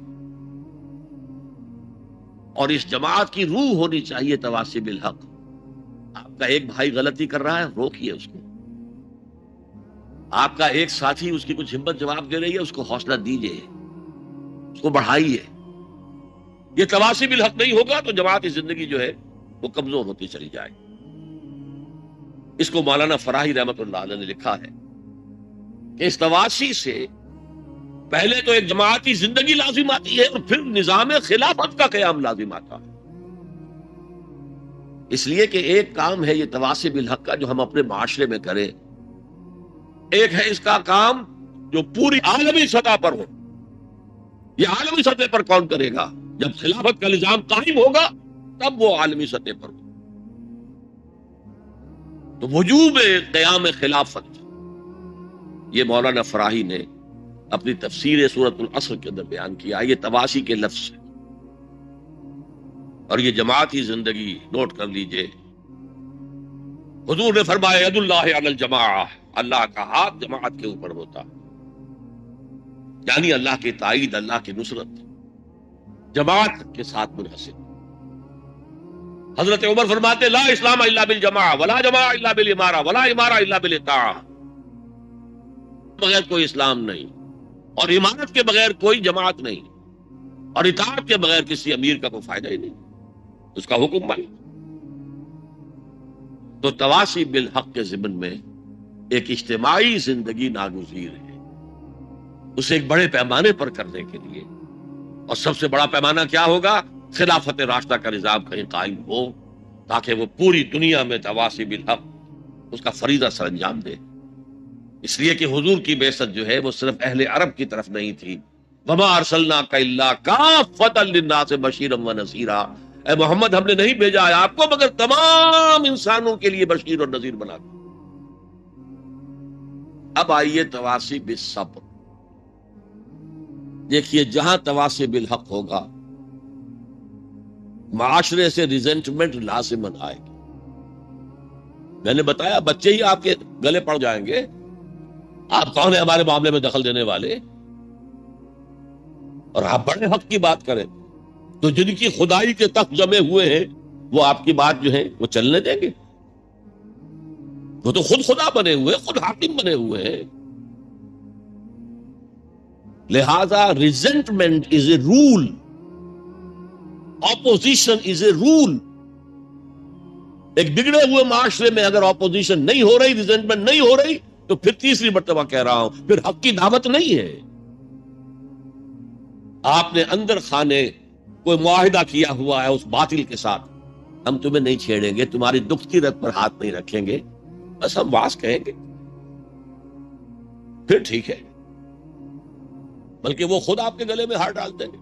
اور اس جماعت کی روح ہونی چاہیے تواصی بالحق. آپ کا ایک بھائی غلطی کر رہا ہے، روکیے اس کو. آپ کا ایک ساتھی اس کی کچھ ہمت جواب دے رہی ہے، اس کو حوصلہ دیجیے، اس کو بڑھائیے. یہ تواصی بالحق نہیں ہوگا تو جماعتی زندگی جو ہے وہ کمزور ہوتی چلی جائے. اس کو مولانا فراہی رحمت اللہ علیہ نے لکھا ہے کہ اس تواصی سے پہلے تو ایک جماعتی زندگی لازم آتی ہے اور پھر نظام خلافت کا قیام لازم آتا ہے. اس لیے کہ ایک کام ہے یہ تواصی بالحق کا جو ہم اپنے معاشرے میں کریں، ایک ہے اس کا کام جو پوری عالمی سطح پر ہو. یہ عالمی سطح پر کون کرے گا؟ جب خلافت کا نظام قائم ہوگا تب وہ عالمی سطح پر ہو. تو وجوب قیام خلافت یہ مولانا فراہی نے اپنی تفسیر سورۃ العصر کے اندر بیان کیا. یہ تواصی کے لفظ ہے، اور یہ جماعتی زندگی نوٹ کر لیجئے. حضور نے فرمایا ید اللہ علی الجماعہ، اللہ کا ہاتھ جماعت کے اوپر ہوتا، یعنی اللہ کی تائید، اللہ کی نصرت جماعت کے ساتھ منحصر. حضرت عمر فرماتے لا اسلام الا بالجماعہ ولا جماعہ الا بالامارہ ولا امارہ الا بالاطاعہ. بغیر کوئی اسلام نہیں، اور امارت کے بغیر کوئی جماعت نہیں، اور اطاعت کے بغیر کسی امیر کا کوئی فائدہ ہی نہیں، اس کا حکم مان. تو تواصی بالحق کے ضمن میں ایک اجتماعی زندگی ناگزیر ہے. اسے ایک بڑے پیمانے پر کرنے کے لیے، اور سب سے بڑا پیمانہ کیا ہوگا؟ خلافت راشدہ کا نظام کہیں قائم ہو تاکہ وہ پوری دنیا میں تواصی بالحق اس کا فریضہ سر انجام دے. اس لیے کہ حضور کی بعثت جو ہے وہ صرف اہل عرب کی طرف نہیں تھی. وما ارسلناک الا کافۃ للناس بشیرا ونذیرا. اے محمد، ہم نے نہیں بھیجا ہے آپ کو مگر تمام انسانوں کے لیے بشیر اور نذیر بنا کر. اب آئیے تواصی بالصبر. دیکھیے، جہاں تواصی بالحق ہوگا معاشرے سے ریزنٹمنٹ لازماً آئے گی. میں نے بتایا بچے ہی آپ کے گلے پڑ جائیں گے، آپ کون ہیں ہمارے معاملے میں دخل دینے والے؟ اور آپ بڑے حق کی بات کریں تو جن کی خدائی کے تخت جمے ہوئے ہیں وہ آپ کی بات جو ہے وہ چلنے دیں گے؟ وہ تو خود خدا بنے ہوئے، خود حاکم بنے ہوئے ہیں. لہذا ریزنٹمنٹ از اے رول، اپوزیشن از اے رول. ایک بگڑے ہوئے معاشرے میں اگر اپوزیشن نہیں ہو رہی، ریزنٹمنٹ نہیں ہو رہی، تو پھر تیسری مرتبہ کہہ رہا ہوں پھر حق کی دعوت نہیں ہے. آپ نے اندر خانے کوئی معاہدہ کیا ہوا ہے اس باطل کے ساتھ، ہم تمہیں نہیں چھیڑیں گے، تمہاری دکھتی رگ پر ہاتھ نہیں رکھیں گے، بس ہم واز کہیں گے، پھر ٹھیک ہے. بلکہ وہ خود آپ کے گلے میں ہار ڈال دیں گے.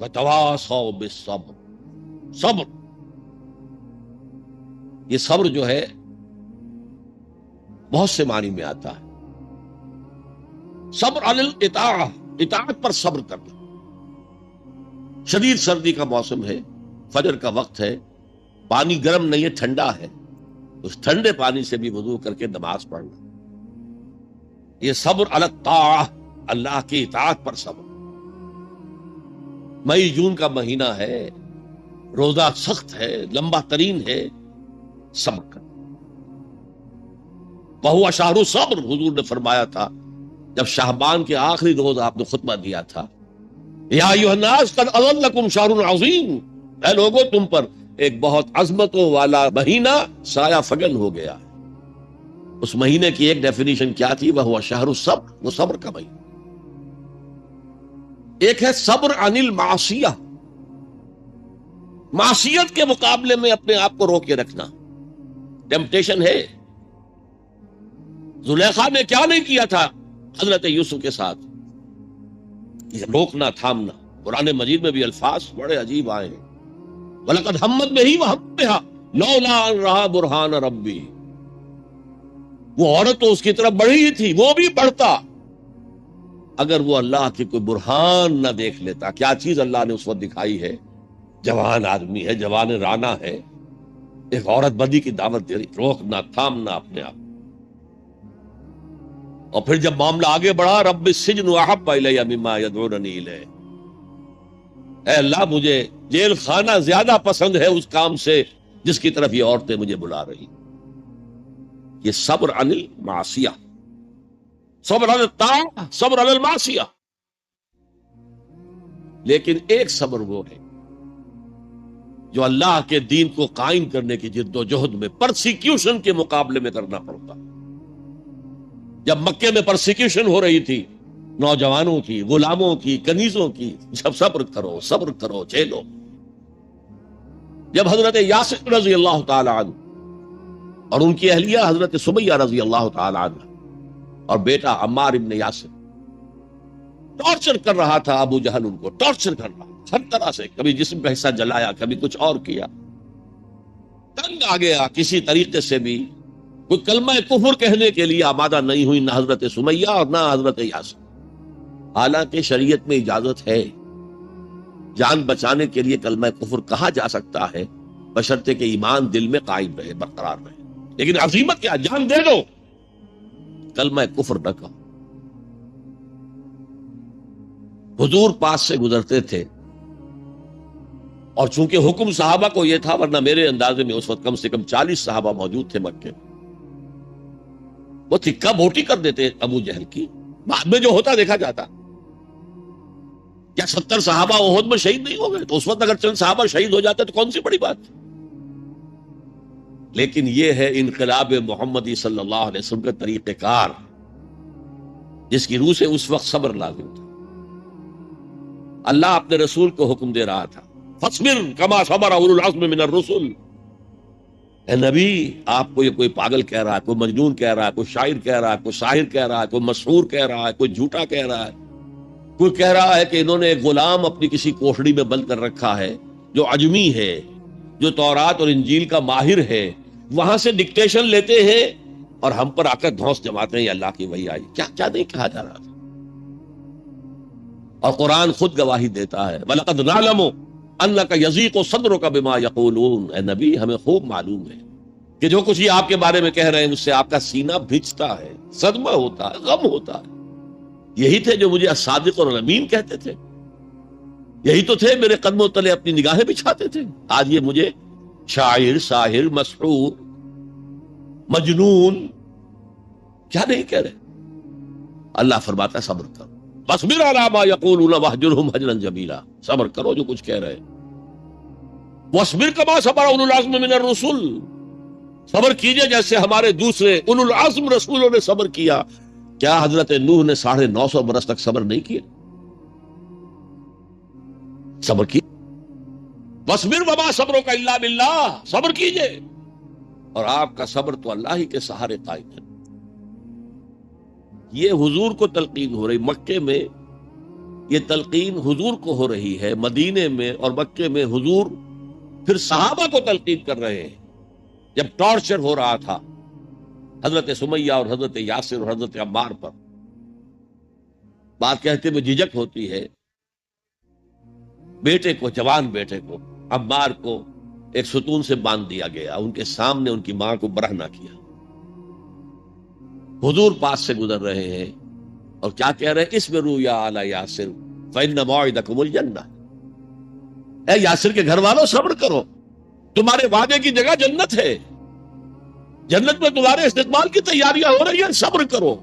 وَتَوَاصَوْا بِالصَّبْرِ. صبر، یہ صبر جو ہے بہت سے معنی میں آتا ہے. صبر علی الاطاعہ، اطاعت پر صبر کرنا. شدید سردی کا موسم ہے، فجر کا وقت ہے، پانی گرم نہیں ہے، ٹھنڈا ہے، اس ٹھنڈے پانی سے بھی وضو کر کے نماز پڑھنا، یہ صبر علی الطاعہ، اللہ کی اطاعت پر صبر. مئی جون کا مہینہ ہے، روزہ سخت ہے، لمبا ترین ہے، صبر کر. وَهُوَ شَهْرُ الصَّبْرِ، حضور نے فرمایا تھا جب شعبان کے آخری روز آپ نے خطبہ دیا تھا، یا ایھا الناس قد اظلکم شہر عظیم، اے لوگوں تم پر ایک بہت عظمتوں والا مہینہ سایہ فگن ہو گیا. اس مہینے کی ایک ڈیفینیشن کیا تھی؟ وَهُوَ شَهْرُ الصَّبْرِ، وہ صبر کا مہینہ. ایک ہے صبر عن المعصیہ، معصیت کے مقابلے میں اپنے آپ کو روک کے رکھنا ٹیمپٹیشن ہے. زلیخا نے کیا نہیں کیا تھا حضرت یوسف کے ساتھ؟ یہ روکنا تھامنا. قرآن مجید میں بھی الفاظ بڑے عجیب آئے ہیں. وَلَقَدْ هَمَّتْ بِهِ وَهَمَّ بِهَا لَوْلَا أَن رَأَىٰ بُرْهَانَ رَبِّهِ. وہ عورت تو اس کی طرف بڑھی ہی تھی، وہ بھی بڑھتا اگر وہ اللہ کی کوئی برہان نہ دیکھ لیتا. کیا چیز اللہ نے اس وقت دکھائی ہے؟ جوان آدمی ہے، جوان رانا ہے، ایک عورت بدی کی دعوت دے رہی. روکنا تھامنا اپنے آپ. اور پھر جب معاملہ آگے بڑھا، رب السجن احب الی مما یدعوننی الیہ، اے اللہ مجھے جیل خانہ زیادہ پسند ہے اس کام سے جس کی طرف یہ عورتیں مجھے بلا رہی. یہ صبر عن المعصیہ، صبر عن الطاعہ، صبر عن المعصیہ. لیکن ایک صبر وہ ہے جو اللہ کے دین کو قائم کرنے کی جد و جہد میں پرسیکیوشن کے مقابلے میں کرنا پڑتا. جب مکے میں پرسیکیوشن ہو رہی تھی نوجوانوں کی، غلاموں کی، کنیزوں کی، جب صبر کرو جھیلو. جب حضرت یاسر رضی اللہ تعالی عنہ اور ان کی اہلیہ حضرت سمیہ رضی اللہ تعالی عنہ اور بیٹا عمار ابن یاسر ٹارچر کر رہا تھا، ابو جہل ان کو ٹارچر کر رہا ہر طرح سے، کبھی جسم کا حصہ جلایا، کبھی کچھ اور کیا. تنگ آ گیا، کسی طریقے سے بھی کوئی کلمہ کفر کہنے کے لیے آمادہ نہیں ہوئی نہ حضرت سمیہ اور نہ حضرت یاسر. حالانکہ شریعت میں اجازت ہے، جان بچانے کے لیے کلمہ کفر کہا جا سکتا ہے بشرطے کہ ایمان دل میں قائم رہے، برقرار رہے. لیکن عزیمت کیا، جان دے دو، کلمہ کفر نہ کہو. حضور پاس سے گزرتے تھے اور چونکہ حکم صحابہ کو یہ تھا، ورنہ میرے اندازے میں اس وقت کم سے کم 40 صحابہ موجود تھے مکے میں، وہ تھکا بوٹی کر دیتے ابو جہل کی. بعد میں جو ہوتا دیکھا جاتا. کیا 70 صحابہ احد میں شہید نہیں ہو گئے؟ تو اس وقت اگر چند صحابہ شہید ہو جاتے تو کون سی بڑی بات. لیکن یہ ہے انقلاب محمدی صلی اللہ علیہ وسلم کا طریقہ کار، جس کی روح سے اس وقت صبر لازم تھا. اللہ اپنے رسول کو حکم دے رہا تھا، فاصبر کما صبر اولو العزم من الرسل. اے نبی، آپ کو یہ کوئی پاگل کہہ رہا ہے، کوئی مجنون کہہ رہا ہے، کوئی شاعر کہہ رہا ہے، کوئی ساحر کہہ رہا ہے، کوئی مسحور کہہ رہا ہے، کوئی جھوٹا کہہ رہا ہے، کوئی کہہ رہا ہے کہ انہوں نے ایک غلام اپنی کسی کوٹڑی میں بند کر رکھا ہے جو عجمی ہے، جو تورات اور انجیل کا ماہر ہے، وہاں سے ڈکٹیشن لیتے ہیں اور ہم پر آ کر دھونس جماتے ہیں. یہ اللہ کی وحی آئی. کیا کیا نہیں کہا جا رہا تھا. اور قرآن خود گواہی دیتا ہے، وَلَقَدْ نَعْلَمُ أَنَّكَ يَضِيقُ صَدْرُكَ بِمَا يَقُولُونَ. اے نبی، ہمیں خوب معلوم ہے کہ جو کچھ یہ آپ کے بارے میں کہہ رہے ہیں اس سے آپ کا سینہ بھجتا ہے، صدمہ ہوتا ہے، غم ہوتا ہے. یہی تھے جو مجھے الصادق اور الامین کہتے تھے، یہی تو تھے میرے قدموں تلے اپنی نگاہیں بچھاتے تھے. آج یہ مجھے شاعر، ساحر، مسحور، مجنون کیا نہیں کہہ رہے. اللہ فرماتا ہے صبر کرو، فاصبر علی ما یقولون واہجرہم ہجرا جمیلا. صبر کرو جو کچھ کہہ رہے ہیں. واصبر کما صبر اولو العزم من الرسل. صبر کیجئے جیسے ہمارے دوسرے اولو العزم رسولوں نے صبر کیا. کیا حضرت نوح نے 950 برس تک صبر نہیں کیا؟ صبر کی. واصبر وما صبرک الا باللہ. صبر کیجئے، اور آپ کا صبر تو اللہ ہی کے سہارے قائم ہے. یہ حضور کو تلقین ہو رہی، مکے میں یہ تلقین حضور کو ہو رہی ہے، مدینے میں اور مکے میں حضور پھر صحابہ کو تلقین کر رہے ہیں. جب ٹارچر ہو رہا تھا حضرت سمیہ اور حضرت یاسر اور حضرت عمار پر، بات کہتے میں جھجک ہوتی ہے. بیٹے کو، جوان بیٹے کو، عمار کو ایک ستون سے باندھ دیا گیا، ان کے سامنے ان کی ماں کو برہنہ کیا. حضور پاس سے گزر رہے ہیں اور کیا کہہ رہے ہیں؟ اصبروا یا آل یاسر فإن موعدکم الجنہ. اے یاسر کے گھر والوں، صبر کرو، تمہارے وعدے کی جگہ جنت ہے، جنت میں تمہارے استقبال کی تیاریاں ہو رہی ہیں، صبر کرو.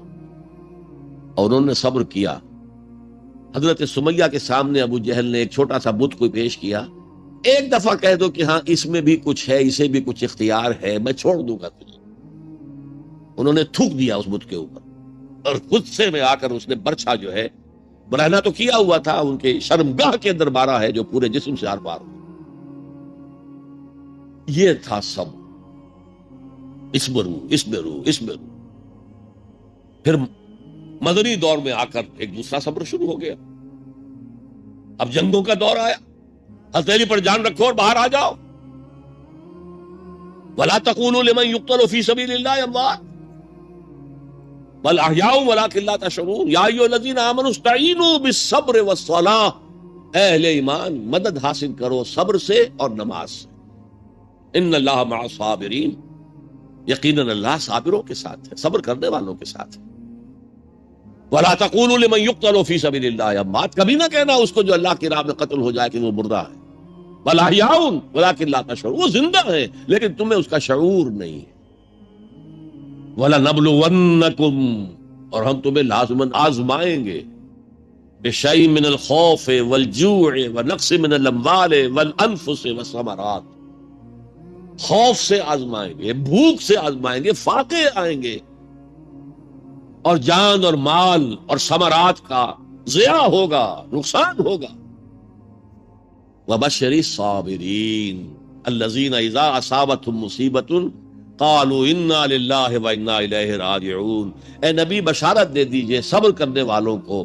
اور انہوں نے صبر کیا. حضرت سمیہ کے سامنے ابو جہل نے ایک چھوٹا سا بت کو پیش کیا. ایک دفعہ کہہ دو کہ ہاں اس میں بھی کچھ ہے، اسے بھی کچھ اختیار ہے، میں چھوڑ دوں گا تجھے. انہوں نے تھوک دیا اس بت کے اوپر، اور غصے میں آ کر اس نے برچھا جو ہے، برہنہ تو کیا ہوا تھا، ان کے شرمگاہ کے اندر مارا ہے جو پورے جسم سے آر پار ہو. یہ تھا سب. اسبرو. پھر مدنی دور میں آ کر ایک دوسرا صبر شروع ہو گیا. اب جنگوں کا دور آیا. ہتھیلی پر جان رکھو اور باہر آ جاؤ. وَلَا تَقُولُوا لِمَن يُقْتَلُ فِي سَبِيلِ اللَّهِ أَمْوَاتٌ بَلْ أَحْيَاءٌ وَلَٰكِن لَّا تَشْعُرُونَ يَا أَيُّهَا الَّذِينَ آمَنُوا اسْتَعِينُوا بِالصَّبْرِ وَالصَّلَاةِ. اے اہل ایمان مدد حاصل کرو صبر سے اور نماز سے. ان اللہ مع الصابرین. یقیناً اللہ صابروں کے ساتھ ہے, صبر کرنے والوں کے ساتھ ہے. وَلَا تَقُولُوا لِمَن يُقْتَلُ فِي سَبِيلِ اللَّهِ أَمْوَاتٌ. کبھی نہ کہنا اس کو جو اللہ کی راہ میں قتل ہو جائے کہ وہ مردہ ہے. بَلْ أَحْيَاءٌ وَلَٰكِن لَّا تَشْعُرُونَ. وہ زندہ ہے لیکن تمہیں اس کا شعور نہیں ہے. وَلَنَبْلُوَنَّكُمْ. اور ہم تمہیں لازماً آزمائیں گے. بِشَيْءٍ مِّنَ الْخَوْفِ وَالْجُوعِ وَنَقْصٍ مِّنَ الْأَمْوَالِ وَالْأَنفُسِ وَالثَّمَرَاتِ. خوف سے آزمائیں گے, بھوک سے آزمائیں گے, فاقے آئیں گے, اور جان اور مال اور ثمرات کا ضیاع ہوگا, نقصان ہوگا. وَبَشِّرِ الصَّابِرِينَ الَّذِينَ إِذَا أَصَابَتْهُمْ مُصِيبَةٌ قَالُوا إِنَّا لِلَّهِ وَإِنَّا إِلَيْهِ رَاجِعُونَ. اے نبی بشارت دے دیجئے صبر کرنے والوں کو.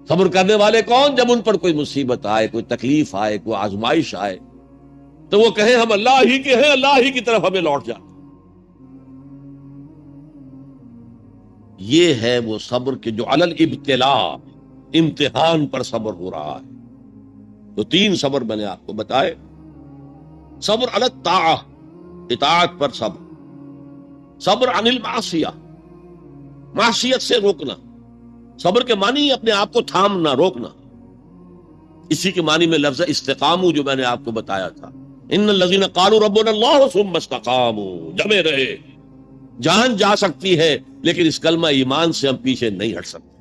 صبر کرنے والے کون؟ جب ان پر کوئی مصیبت آئے, کوئی تکلیف آئے, کوئی آزمائش آئے تو وہ کہیں ہم اللہ ہی کے ہیں, اللہ ہی کی طرف ہمیں لوٹ جانا. یہ ہے وہ صبر کہ جو علی الابتلاء, امتحان پر صبر ہو رہا ہے. تو 3 صبر میں نے آپ کو بتائے. صبر علی الطاعہ, اطاعت پر صبر. صبر عن المعصیہ, معصیت سے روکنا. صبر کے معنی اپنے آپ کو تھامنا, روکنا. اسی کے معنی میں لفظ استقاموا جو میں نے آپ کو بتایا تھا. ان الذین قالوا ربنا اللہ ثم استقاموا. جمے رہے. جان جا سکتی ہے لیکن اس کلمہ ایمان سے ہم پیچھے نہیں ہٹ سکتے.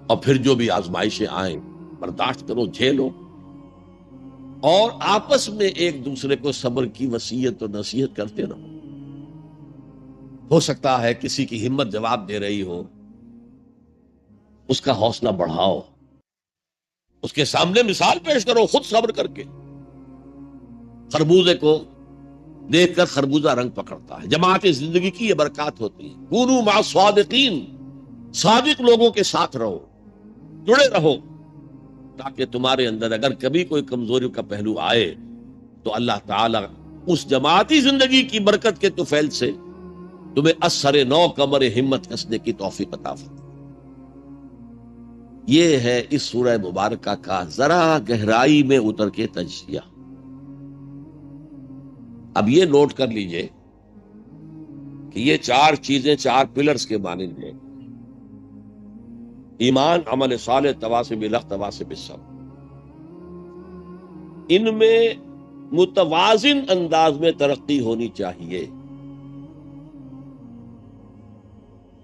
اور پھر جو بھی آزمائشیں آئیں برداشت کرو, جھیلو, اور آپس میں ایک دوسرے کو صبر کی وصیت اور نصیحت کرتے رہو. ہو سکتا ہے کسی کی ہمت جواب دے رہی ہو, اس کا حوصلہ بڑھاؤ, اس کے سامنے مثال پیش کرو خود صبر کر کے. خربوزے کو دیکھ کر خربوزہ رنگ پکڑتا ہے. جماعت زندگی کی یہ برکات ہوتی ہے. کونوا مع الصادقین, صادق لوگوں کے ساتھ رہو, جڑے رہو, تاکہ تمہارے اندر اگر کبھی کوئی کمزوری کا پہلو آئے تو اللہ تعالی اس جماعتی زندگی کی برکت کے طفیل سے تمہیں اثر نو کمر ہمت کسنے کی توفیق عطا فرمائے. یہ ہے اس سورہ مبارکہ کا ذرا گہرائی میں اتر کے تجزیہ. اب یہ نوٹ کر لیجئے کہ یہ 4 چیزیں 4 پلرز کے مانند ہیں. ایمان, عمل صالح, تواصی بالحق, تواصی بالصبر. ان میں متوازن انداز میں ترقی ہونی چاہیے.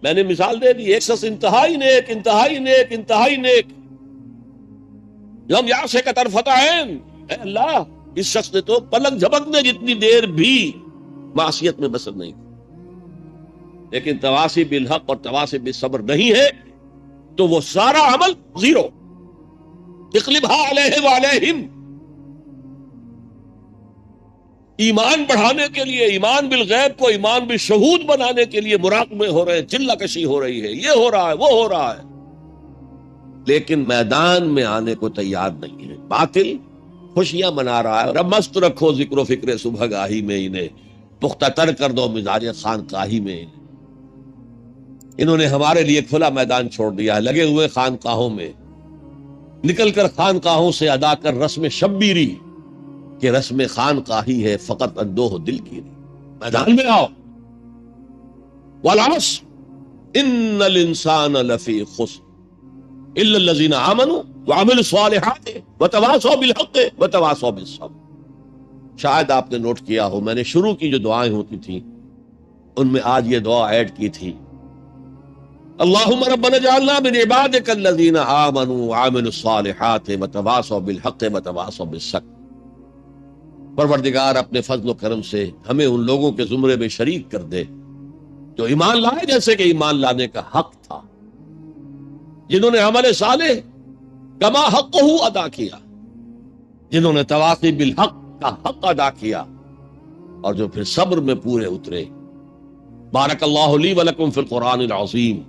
میں نے مثال دے دی. ایک شخص انتہائی نیک, انتہائی نیک, انتہائی نیک, لم یعصک طرفۃ عین. اے اللہ, اس شخص نے تو پلک جھپکنے جتنی دیر بھی معصیت میں بسر نہیں کی. لیکن تواصی بالحق اور تواصی بالصبر نہیں ہے تو وہ سارا عمل زیرو. اقلبها علیہ وعلیہم. ایمان بڑھانے کے لیے, ایمان بالغیب کو ایمان بالشہود بنانے کے لیے مراقبے ہو رہے ہیں, چلہ کشی ہو رہی ہے, یہ ہو رہا ہے, وہ ہو رہا ہے, لیکن میدان میں آنے کو تیار نہیں ہے. باطل خوشیاں منا رہا ہے. اور اب مست رکھو ذکر و فکر صبح گاہی میں انہیں, پختہ تر کر دو مزاج خانقاہی میں انہیں. انہوں نے ہمارے لیے کھلا میدان چھوڑ دیا ہے, لگے ہوئے خانقاہوں میں. نکل کر خانقاہوں سے ادا کر رسم شبیری کہ رسم خانقاہی ہے فقط اندوہ دل کی. میدان میں آؤ. والعصر ان الانسان لفی خسر الا الذین آمنوا وعملوا الصالحات وتواصوا بالحق وتواصوا بالصبر. شاید آپ نے نوٹ کیا ہو, میں نے شروع کی جو دعائیں ہوتی تھیں ان میں آج یہ دعا ایڈ کی تھی. اللہم ربنا اجعلنا من عبادک الذین آمنوا وعملوا الصالحات وتواصوا بالحق وتواصوا بالصبر. پروردگار اپنے فضل و کرم سے ہمیں ان لوگوں کے زمرے میں شریک کر دے جو ایمان لائے جیسے کہ ایمان لانے کا حق تھا, جنہوں نے عمل صالح کما حقہ ادا کیا, جنہوں نے تواصی بالحق کا حق ادا کیا اور جو پھر صبر میں پورے اترے. بارک اللہ لی ولکم فی القرآن العظیم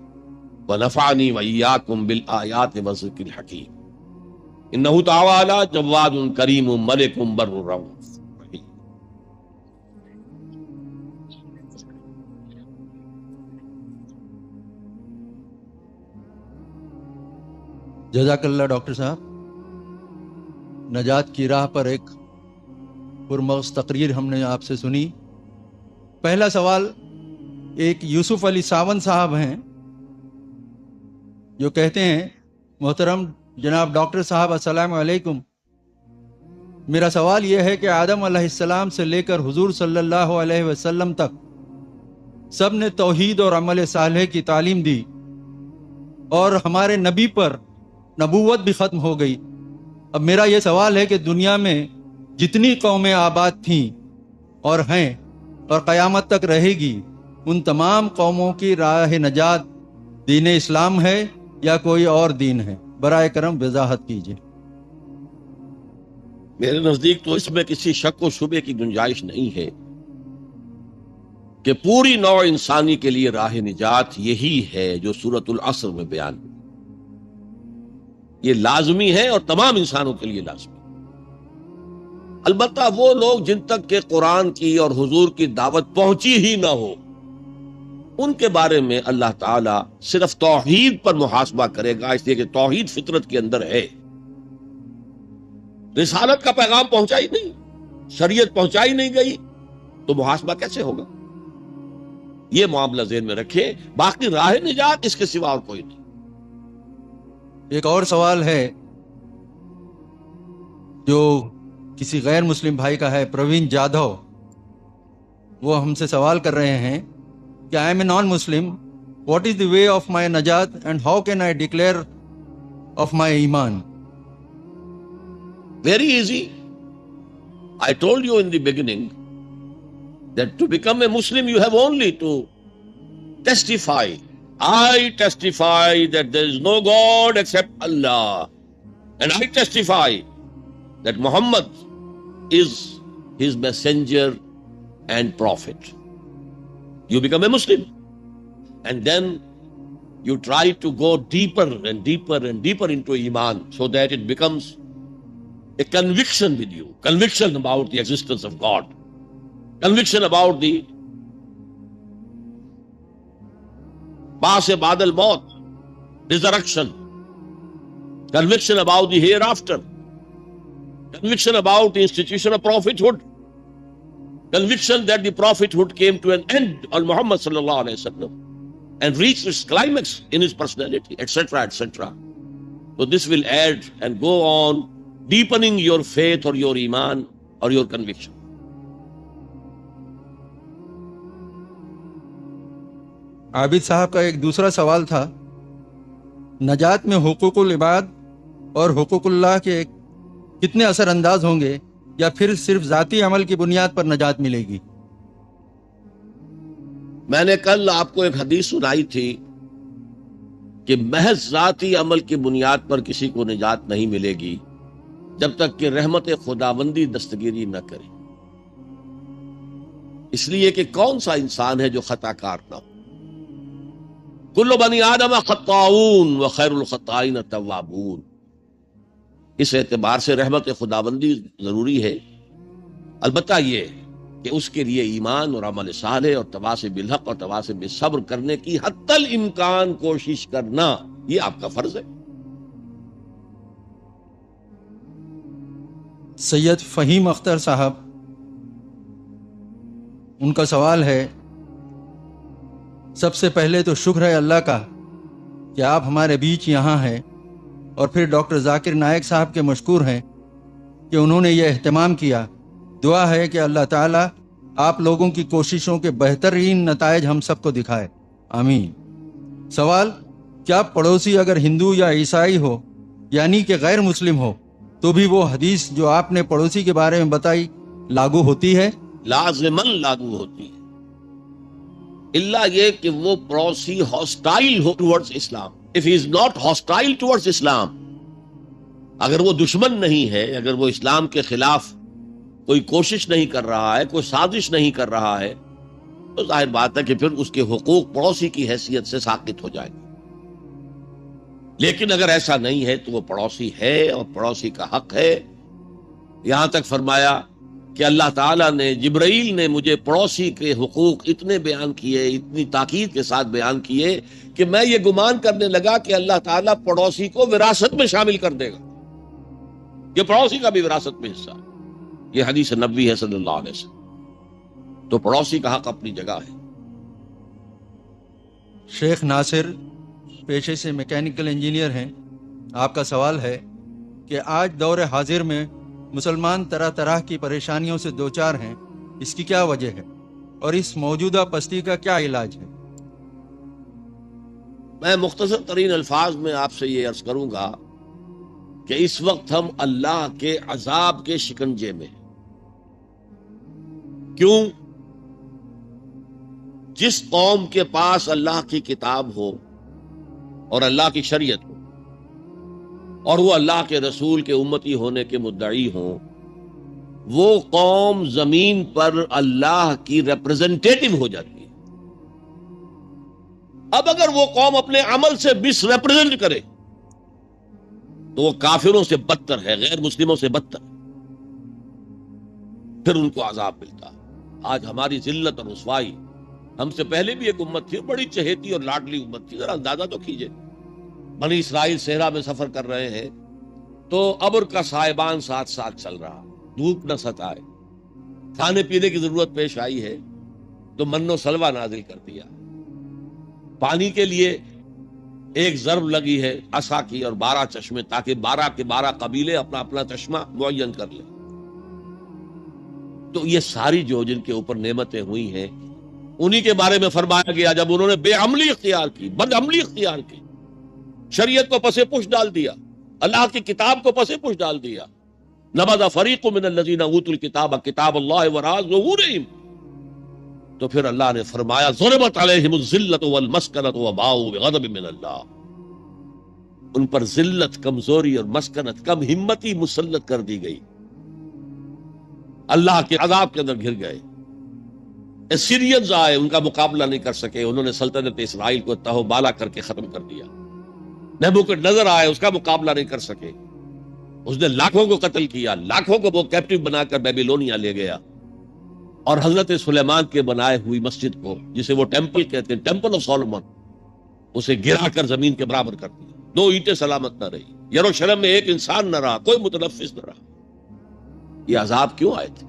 ونفعنی وإیاکم بالآیات والذکر الحکیم. انہ تعالی جواد کریم ملک بر رؤوف. جزاک اللہ ڈاکٹر صاحب. نجات کی راہ پر ایک پرمغز تقریر ہم نے آپ سے سنی. پہلا سوال ایک یوسف علی ساون صاحب ہیں جو کہتے ہیں محترم جناب ڈاکٹر صاحب السلام علیکم. میرا سوال یہ ہے کہ آدم علیہ السلام سے لے کر حضور صلی اللہ علیہ وسلم تک سب نے توحید اور عمل صالح کی تعلیم دی اور ہمارے نبی پر نبوت بھی ختم ہو گئی. اب میرا یہ سوال ہے کہ دنیا میں جتنی قومیں آباد تھیں اور ہیں اور قیامت تک رہے گی، ان تمام قوموں کی راہ نجات دین اسلام ہے یا کوئی اور دین ہے؟ برائے کرم وضاحت کیجیے. میرے نزدیک تو اس میں کسی شک و شبے کی گنجائش نہیں ہے کہ پوری نوع انسانی کے لیے راہ نجات یہی ہے جو سورۃ العصر میں بیان ہے. یہ لازمی ہے اور تمام انسانوں کے لیے لازمی. البتہ وہ لوگ جن تک کہ قرآن کی اور حضور کی دعوت پہنچی ہی نہ ہو، ان کے بارے میں اللہ تعالیٰ صرف توحید پر محاسبہ کرے گا، اس لیے کہ توحید فطرت کے اندر ہے. رسالت کا پیغام پہنچا ہی نہیں، شریعت پہنچائی نہیں گئی، تو محاسبہ کیسے ہوگا؟ یہ معاملہ ذہن میں رکھے. باقی راہ نجات اس کے سوا اور کوئی نہیں. ایک اور سوال ہے جو کسی غیر مسلم بھائی کا ہے، پروین جادھو. وہ ہم سے سوال کر رہے ہیں کہ I am a non Muslim, what is the way of my نجات and how can I declare of my ایمان؟ Very easy. I told you in the beginning that to become a Muslim you have only to testify. I testify that there is no God except Allah. And I testify that Muhammad is his messenger and prophet. You become a Muslim. And then you try to go deeper and deeper and deeper into Iman so that it becomes a conviction with you, conviction about the existence of God, conviction about the Baas Ba'd al-Maut, resurrection, conviction about the hereafter, conviction about the institution of prophethood, conviction that the prophethood came to an end on Muhammad sallallahu alaihi wasallam and reached its climax in his personality, etc., etc. So this will add and go on deepening your faith or your iman or your conviction. عابد صاحب کا ایک دوسرا سوال تھا، نجات میں حقوق العباد اور حقوق اللہ کے کتنے اثر انداز ہوں گے یا پھر صرف ذاتی عمل کی بنیاد پر نجات ملے گی؟ میں نے کل آپ کو ایک حدیث سنائی تھی کہ محض ذاتی عمل کی بنیاد پر کسی کو نجات نہیں ملے گی جب تک کہ رحمت خداوندی دستگیری نہ کرے. اس لیے کہ کون سا انسان ہے جو خطا کار نہ ہو؟ کل بنی آدم خطاؤون وخیر الخطائین التوابون. اس اعتبار سے رحمت خداوندی ضروری ہے. البتہ یہ کہ اس کے لیے ایمان اور عمل صالح اور تواصی بالحق اور تواصی بالصبر کرنے کی حتی الامکان کوشش کرنا، یہ آپ کا فرض ہے. سید فہیم اختر صاحب، ان کا سوال ہے، سب سے پہلے تو شکر ہے اللہ کا کہ آپ ہمارے بیچ یہاں ہیں، اور پھر ڈاکٹر ذاکر نائک صاحب کے مشکور ہیں کہ انہوں نے یہ اہتمام کیا. دعا ہے کہ اللہ تعالیٰ آپ لوگوں کی کوششوں کے بہترین نتائج ہم سب کو دکھائے، آمین. سوال، کیا پڑوسی اگر ہندو یا عیسائی ہو یعنی کہ غیر مسلم ہو تو بھی وہ حدیث جو آپ نے پڑوسی کے بارے میں بتائی لاگو ہوتی ہے؟ لازماً لاگو ہوتی ہے، اللہ یہ کہ وہ پڑوسی hostile who towards Islam. If he is not hostile towards Islam، اگر وہ دشمن نہیں ہے، اگر وہ اسلام کے خلاف کوئی کوشش نہیں کر رہا ہے، کوئی سازش نہیں کر رہا ہے، تو ظاہر بات ہے کہ پھر اس کے حقوق پڑوسی کی حیثیت سے ساقط ہو جائیں گے۔ لیکن اگر ایسا نہیں ہے تو وہ پڑوسی ہے اور پڑوسی کا حق ہے۔ یہاں تک فرمایا کہ اللہ تعالیٰ نے، جبرائیل نے مجھے پڑوسی کے حقوق اتنے بیان کیے، اتنی تاکید کے ساتھ بیان کیے کہ میں یہ گمان کرنے لگا کہ اللہ تعالیٰ پڑوسی کو وراثت میں شامل کر دے گا، یہ پڑوسی کا بھی وراثت میں حصہ ہے۔ یہ حدیث نبوی ہے صلی اللہ علیہ وسلم۔ تو پڑوسی کا حق اپنی جگہ ہے۔ شیخ ناصر پیشے سے میکینیکل انجینئر ہیں، آپ کا سوال ہے کہ آج دور حاضر میں مسلمان طرح طرح کی پریشانیوں سے دوچار ہیں، اس کی کیا وجہ ہے اور اس موجودہ پستی کا کیا علاج ہے؟ میں مختصر ترین الفاظ میں آپ سے یہ عرض کروں گا کہ اس وقت ہم اللہ کے عذاب کے شکنجے میں ہیں۔ کیوں؟ جس قوم کے پاس اللہ کی کتاب ہو اور اللہ کی شریعت ہو اور وہ اللہ کے رسول کے امتی ہونے کے مدعی ہوں، وہ قوم زمین پر اللہ کی ریپرزنٹیٹو ہو جاتی ہے۔ اب اگر وہ قوم اپنے عمل سے مس ریپرزینٹ کرے تو وہ کافروں سے بدتر ہے، غیر مسلموں سے بدتر ہے، پھر ان کو عذاب ملتا ہے۔ آج ہماری ذلت اور رسوائی، ہم سے پہلے بھی ایک امت تھی، بڑی چہیتی اور لاڈلی امت تھی، ذرا اندازہ تو کیجئے، بنی اسرائیل صحرا میں سفر کر رہے ہیں تو ابر کا سائبان ساتھ ساتھ چل رہا، دھوپ نہ ستائے، کھانے پینے کی ضرورت پیش آئی ہے تو من و سلوہ نازل کر دیا، پانی کے لیے ایک ضرب لگی ہے عصا کی اور 12 چشمے، تاکہ 12 کے 12 قبیلے اپنا اپنا چشمہ معین کر لیں۔ تو یہ ساری جو جن کے اوپر نعمتیں ہوئی ہیں، انہی کے بارے میں فرمایا گیا جب انہوں نے بے عملی اختیار کی، بد عملی اختیار کی، شریعت کو پس پش ڈال دیا، اللہ کی کتاب کو پس پش ڈال دیا۔ نبذ فریق من الذین اوتوا الکتاب کتاب اللہ وراء ظہورہم، تو پھر اللہ نے فرمایا ضربت علیہم الذلۃ والمسکنۃ وباؤوا بغضب من اللہ، ان پر ذلت، کمزوری اور مسکنت، کم ہمتی مسلط کر دی گئی، اللہ کے عذاب کے اندر گر گئے۔ اسیرینز آئے، ان کا مقابلہ نہیں کر سکے، انہوں نے سلطنت اسرائیل کو تہو بالا کر کے ختم کر دیا۔ نبوکڈنیزر آئے، اس کا مقابلہ نہیں کر سکے، اس نے لاکھوں کو قتل کیا، لاکھوں کو وہ کیپٹیو بنا کر بیبیلونیا لے گیا، اور حضرت سلیمان کے بنائے ہوئی مسجد کو، جسے وہ ٹیمپل کہتے ہیں، ٹیمپل آف سولومن، اسے گرا کر زمین کے برابر کر دیا، 2 اینٹیں سلامت نہ رہی، یروشلم میں ایک انسان نہ رہا، کوئی متنفس نہ رہا۔ یہ عذاب کیوں آئے تھے؟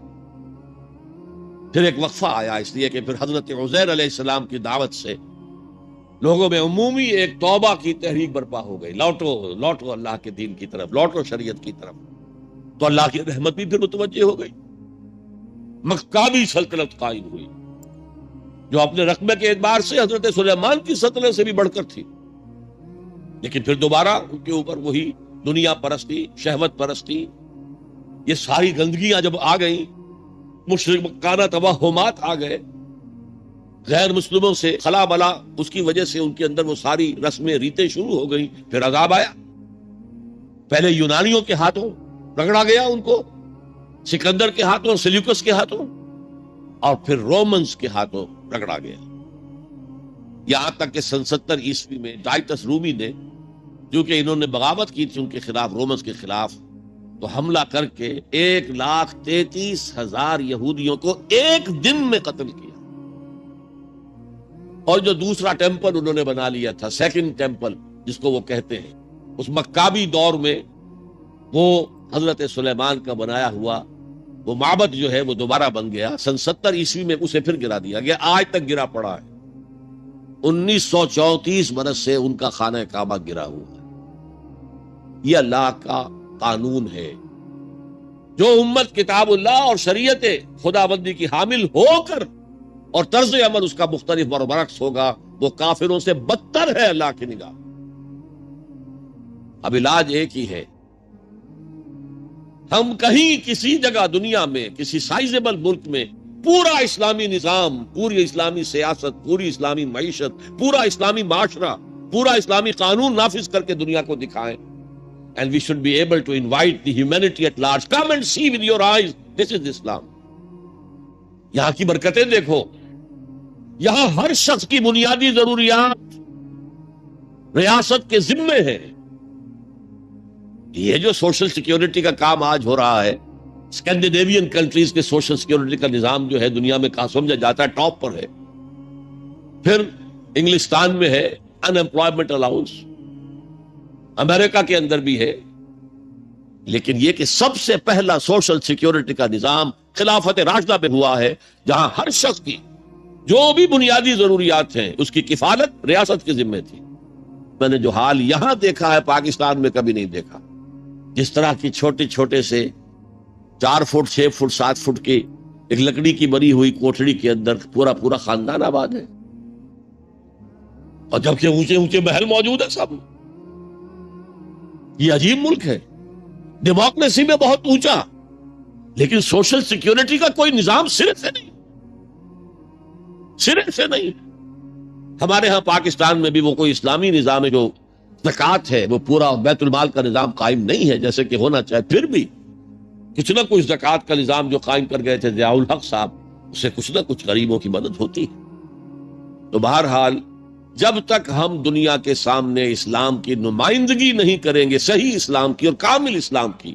پھر ایک وقفہ آیا، اس لیے کہ پھر حضرت عزیر علیہ السلام کی دعوت سے لوگوں میں عمومی ایک توبہ کی تحریک برپا ہو گئی، لوٹو اللہ کے دین کی طرف، لوٹو شریعت کی طرف، تو اللہ کی رحمت بھی پھر متوجہ ہو گئی، مکابی سلطنت قائم ہوئی، جو اپنے رقبے کے اعتبار سے حضرت سلیمان کی سلطنت سے بھی بڑھ کر تھی، لیکن پھر دوبارہ ان کے اوپر وہی دنیا پرستی، شہوت پرستی، یہ ساری گندگیاں جب آ گئیں، مشرکانہ توہمات آ گئے، غیر مسلموں سے خلا بلا، اس کی وجہ سے ان کے اندر وہ ساری رسمیں ریتیں شروع ہو گئیں، پھر عذاب آیا۔ پہلے یونانیوں کے ہاتھوں رگڑا گیا ان کو، سکندر کے ہاتھوں، سیلیوکس کے ہاتھوں، اور پھر رومنز کے ہاتھوں رگڑا گیا، یہاں تک کہ 70 عیسوی میں ٹائٹس رومی نے، کیونکہ انہوں نے بغاوت کی تھی ان کے خلاف، رومنز کے خلاف، تو حملہ کر کے 1,33,000 یہودیوں کو ایک دن میں قتل کیا۔ اور جو دوسرا ٹیمپل انہوں نے بنا لیا تھا، سیکنڈ ٹیمپل جس کو وہ کہتے ہیں، اس مکابی دور میں وہ حضرت سلیمان کا بنایا ہوا وہ معبد جو ہے وہ دوبارہ بن گیا، 70 عیسوی میں اسے پھر گرا دیا گیا، آج تک گرا پڑا ہے، 1934 برس سے ان کا خانہ کعبہ گرا ہوا ہے۔ یہ اللہ کا قانون ہے، جو امت کتاب اللہ اور شریعت خدا بندی کی حامل ہو کر اور طرز عمل اس کا مختلف اور برعکس ہوگا، وہ کافروں سے بدتر ہے اللہ کی نگاہ۔ اب علاج ایک ہی ہے، ہم کہیں کسی جگہ دنیا میں کسی سائزیبل ملک میں پورا اسلامی نظام، پوری اسلامی سیاست، پوری اسلامی معیشت، پورا اسلامی معاشرہ، پورا اسلامی قانون نافذ کر کے دنیا کو دکھائیں، and we should be able to invite the humanity at large, come and see with your eyes دس از اسلام. یہاں کی برکتیں دیکھو. یہاں ہر شخص کی بنیادی ضروریات ریاست کے ذمے ہیں. یہ جو سوشل سیکیورٹی کا کام آج ہو رہا ہے، اسکینڈینیوین کنٹریز کے سوشل سیکیورٹی کا نظام جو ہے دنیا میں کہاں سمجھا جاتا ہے ٹاپ پر ہے. پھر انگلستان میں ہے ان امپلائمنٹ الاؤنس، امریکہ کے اندر بھی ہے. لیکن یہ کہ سب سے پہلا سوشل سیکیورٹی کا نظام خلافت راشدہ پہ ہوا ہے، جہاں ہر شخص کی جو بھی بنیادی ضروریات ہیں اس کی کفالت ریاست کے ذمہ تھی. میں نے جو حال یہاں دیکھا ہے پاکستان میں کبھی نہیں دیکھا. جس طرح کی چھوٹے چھوٹے سے 4 فٹ 6 فٹ 7 فٹ کی ایک لکڑی کی بنی ہوئی کوٹڑی کے اندر پورا خاندان آباد ہے، اور جبکہ اونچے اونچے محل موجود ہے سب. یہ عجیب ملک ہے، ڈیموکریسی میں بہت اونچا، لیکن سوشل سیکیورٹی کا کوئی نظام سرے سے نہیں. ہمارے ہاں پاکستان میں بھی وہ کوئی اسلامی نظام ہے، جو زکوٰۃ ہے وہ پورا بیت المال کا نظام قائم نہیں ہے جیسے کہ ہونا چاہے. پھر بھی کچھ نہ کچھ زکوٰۃ کا نظام جو قائم کر گئے تھے ضیاء الحق صاحب، اس سے کچھ نہ کچھ غریبوں کی مدد ہوتی ہے. تو بہرحال جب تک ہم دنیا کے سامنے اسلام کی نمائندگی نہیں کریں گے، صحیح اسلام کی اور کامل اسلام کی،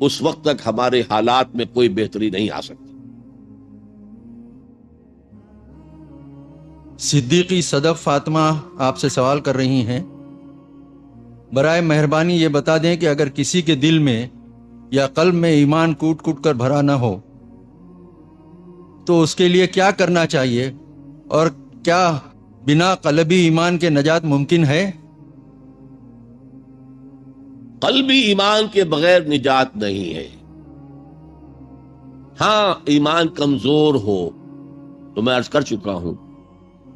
اس وقت تک ہمارے حالات میں کوئی بہتری نہیں آ سکتی. صدیقی صدف فاطمہ آپ سے سوال کر رہی ہیں، برائے مہربانی یہ بتا دیں کہ اگر کسی کے دل میں یا قلب میں ایمان کوٹ کوٹ کر بھرا نہ ہو تو اس کے لیے کیا کرنا چاہیے، اور کیا بنا قلبی ایمان کے نجات ممکن ہے؟ قلبی ایمان کے بغیر نجات نہیں ہے. ہاں ایمان کمزور ہو تو میں عرض کر چکا ہوں،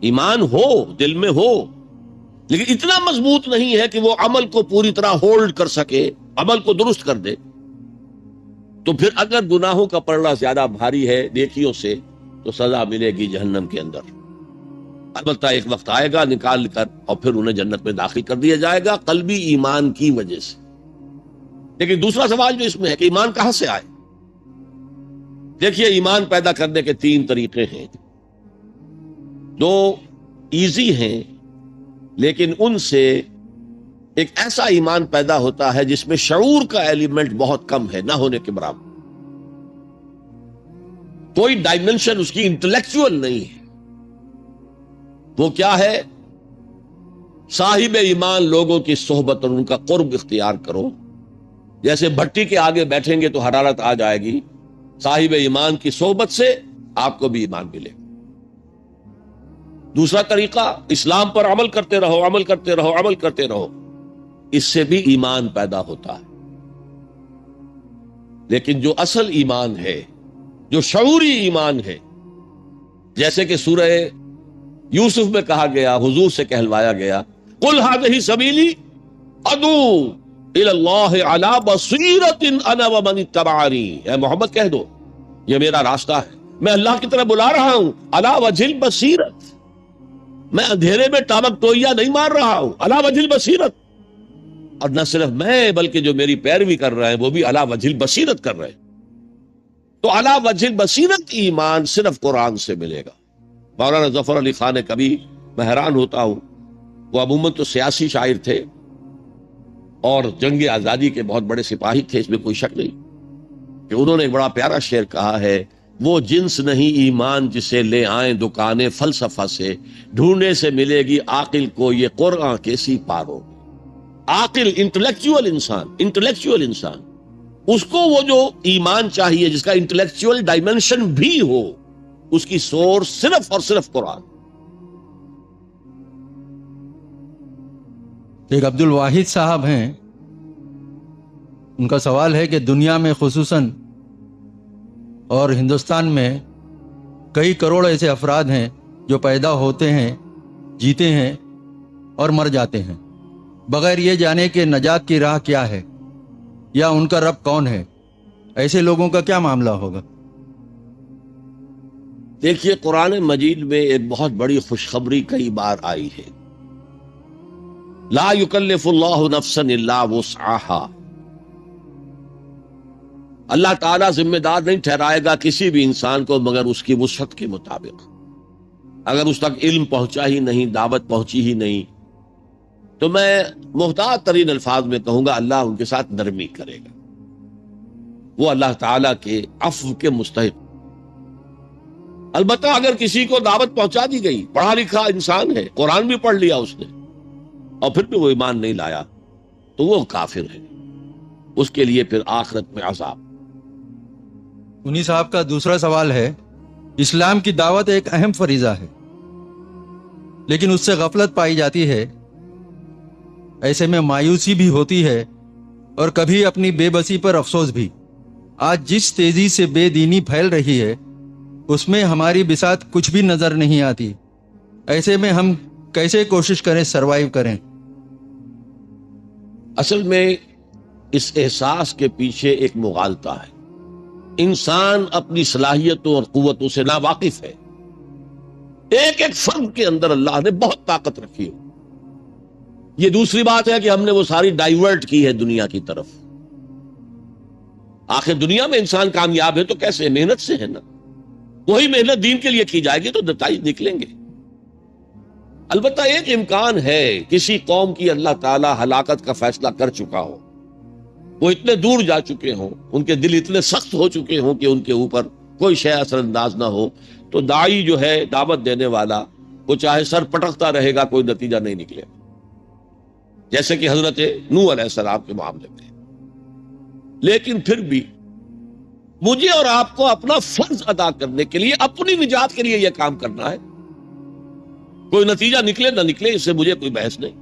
ایمان ہو دل میں ہو لیکن اتنا مضبوط نہیں ہے کہ وہ عمل کو پوری طرح ہولڈ کر سکے، عمل کو درست کر دے. تو پھر اگر گناہوں کا پلڑا زیادہ بھاری ہے نیکیوں سے تو سزا ملے گی جہنم کے اندر. البتہ ایک وقت آئے گا نکال کر اور پھر انہیں جنت میں داخل کر دیا جائے گا قلبی ایمان کی وجہ سے. لیکن دوسرا سوال جو اس میں ہے کہ ایمان کہاں سے آئے. دیکھیے ایمان پیدا کرنے کے 3 طریقے ہیں، 2 ایزی ہیں لیکن ان سے ایک ایسا ایمان پیدا ہوتا ہے جس میں شعور کا ایلیمنٹ بہت کم ہے، نہ ہونے کے برابر. کوئی ڈائمنشن اس کی انٹلیکچوئل نہیں ہے. وہ کیا ہے؟ صاحب ایمان لوگوں کی صحبت اور ان کا قرب اختیار کرو. جیسے بھٹی کے آگے بیٹھیں گے تو حرارت آ جائے گی، صاحب ایمان کی صحبت سے آپ کو بھی ایمان ملے. دوسرا طریقہ، اسلام پر عمل کرتے رہو، عمل کرتے رہو، عمل کرتے رہو. اس سے بھی ایمان پیدا ہوتا ہے. لیکن جو اصل ایمان ہے، جو شعوری ایمان ہے، جیسے کہ سورہ یوسف میں کہا گیا، حضور سے کہلوایا گیا، قل هذه سبیلی ادعو الی اللہ علی بصیرۃ انا ومن اتبعنی. اے محمد کہہ دو یہ میرا راستہ ہے، میں اللہ کی طرف بلا رہا ہوں، علی وجہ البصیرت، میں اندھیرے میں ٹامک ٹوئیاں نہیں مار رہا ہوں، علی وجہ البصیرت. اور نہ صرف میں بلکہ جو میری پیروی کر رہے ہیں وہ بھی علی وجہ البصیرت کر رہے ہیں. تو علی وجہ البصیرت ایمان صرف قرآن سے ملے گا. مولانا ظفر علی خان نے کبھی، میں حیران ہوتا ہوں، وہ عموماً تو سیاسی شاعر تھے اور جنگ آزادی کے بہت بڑے سپاہی تھے، اس میں کوئی شک نہیں، کہ انہوں نے ایک بڑا پیارا شعر کہا ہے، وہ جنس نہیں ایمان جسے لے آئیں دکانیں فلسفہ سے، ڈھونڈنے سے ملے گی عاقل کو یہ قرآن کے سی پاروں. عاقل انٹلیکچوئل انسان اس کو وہ جو ایمان چاہیے جس کا انٹلیکچوئل ڈائمنشن بھی ہو، اس کی سورس صرف اور صرف قرآن. ایک عبد الواحد صاحب ہیں، ان کا سوال ہے کہ دنیا میں خصوصاً اور ہندوستان میں کئی کروڑ ایسے افراد ہیں جو پیدا ہوتے ہیں، جیتے ہیں اور مر جاتے ہیں بغیر یہ جانے کہ نجات کی راہ کیا ہے یا ان کا رب کون ہے. ایسے لوگوں کا کیا معاملہ ہوگا؟ دیکھیے قرآن مجید میں ایک بہت بڑی خوشخبری کئی بار آئی ہے، لا یکلف اللہ نفسا الا وسعها. اللہ تعالیٰ ذمہ دار نہیں ٹھہرائے گا کسی بھی انسان کو مگر اس کی وسعت کے مطابق. اگر اس تک علم پہنچا ہی نہیں، دعوت پہنچی ہی نہیں، تو میں محتاط ترین الفاظ میں کہوں گا اللہ ان کے ساتھ نرمی کرے گا. وہ اللہ تعالیٰ کے عفو کے مستحق. البتہ اگر کسی کو دعوت پہنچا دی گئی، پڑھا لکھا انسان ہے، قرآن بھی پڑھ لیا اس نے، اور پھر بھی وہ ایمان نہیں لایا، تو وہ کافر ہے. اس کے لیے پھر آخرت میں عذاب. انہی صاحب کا دوسرا سوال ہے، اسلام کی دعوت ایک اہم فریضہ ہے لیکن اس سے غفلت پائی جاتی ہے. ایسے میں مایوسی بھی ہوتی ہے اور کبھی اپنی بے بسی پر افسوس بھی. آج جس تیزی سے بے دینی پھیل رہی ہے اس میں ہماری بساط کچھ بھی نظر نہیں آتی. ایسے میں ہم کیسے کوشش کریں سروائیو کریں؟ اصل میں اس احساس کے پیچھے ایک مغالطہ ہے. انسان اپنی صلاحیتوں اور قوتوں سے ناواقف ہے. ایک ایک فرد کے اندر اللہ نے بہت طاقت رکھی ہے. یہ دوسری بات ہے کہ ہم نے وہ ساری ڈائیورٹ کی ہے دنیا کی طرف. آخر دنیا میں انسان کامیاب ہے تو کیسے؟ محنت سے ہے نا. وہی محنت دین کے لیے کی جائے گی تو نتائج نکلیں گے. البتہ ایک امکان ہے کسی قوم کی اللہ تعالی ہلاکت کا فیصلہ کر چکا ہو، وہ اتنے دور جا چکے ہوں، ان کے دل اتنے سخت ہو چکے ہوں کہ ان کے اوپر کوئی شے اثر انداز نہ ہو، تو داعی جو ہے، دعوت دینے والا، وہ چاہے سر پٹکتا رہے گا، کوئی نتیجہ نہیں نکلے. جیسے کہ حضرت نوح علیہ السلام کے معاملے میں. لیکن پھر بھی مجھے اور آپ کو اپنا فرض ادا کرنے کے لیے، اپنی نجات کے لیے یہ کام کرنا ہے. کوئی نتیجہ نکلے نہ نکلے اس سے مجھے کوئی بحث نہیں.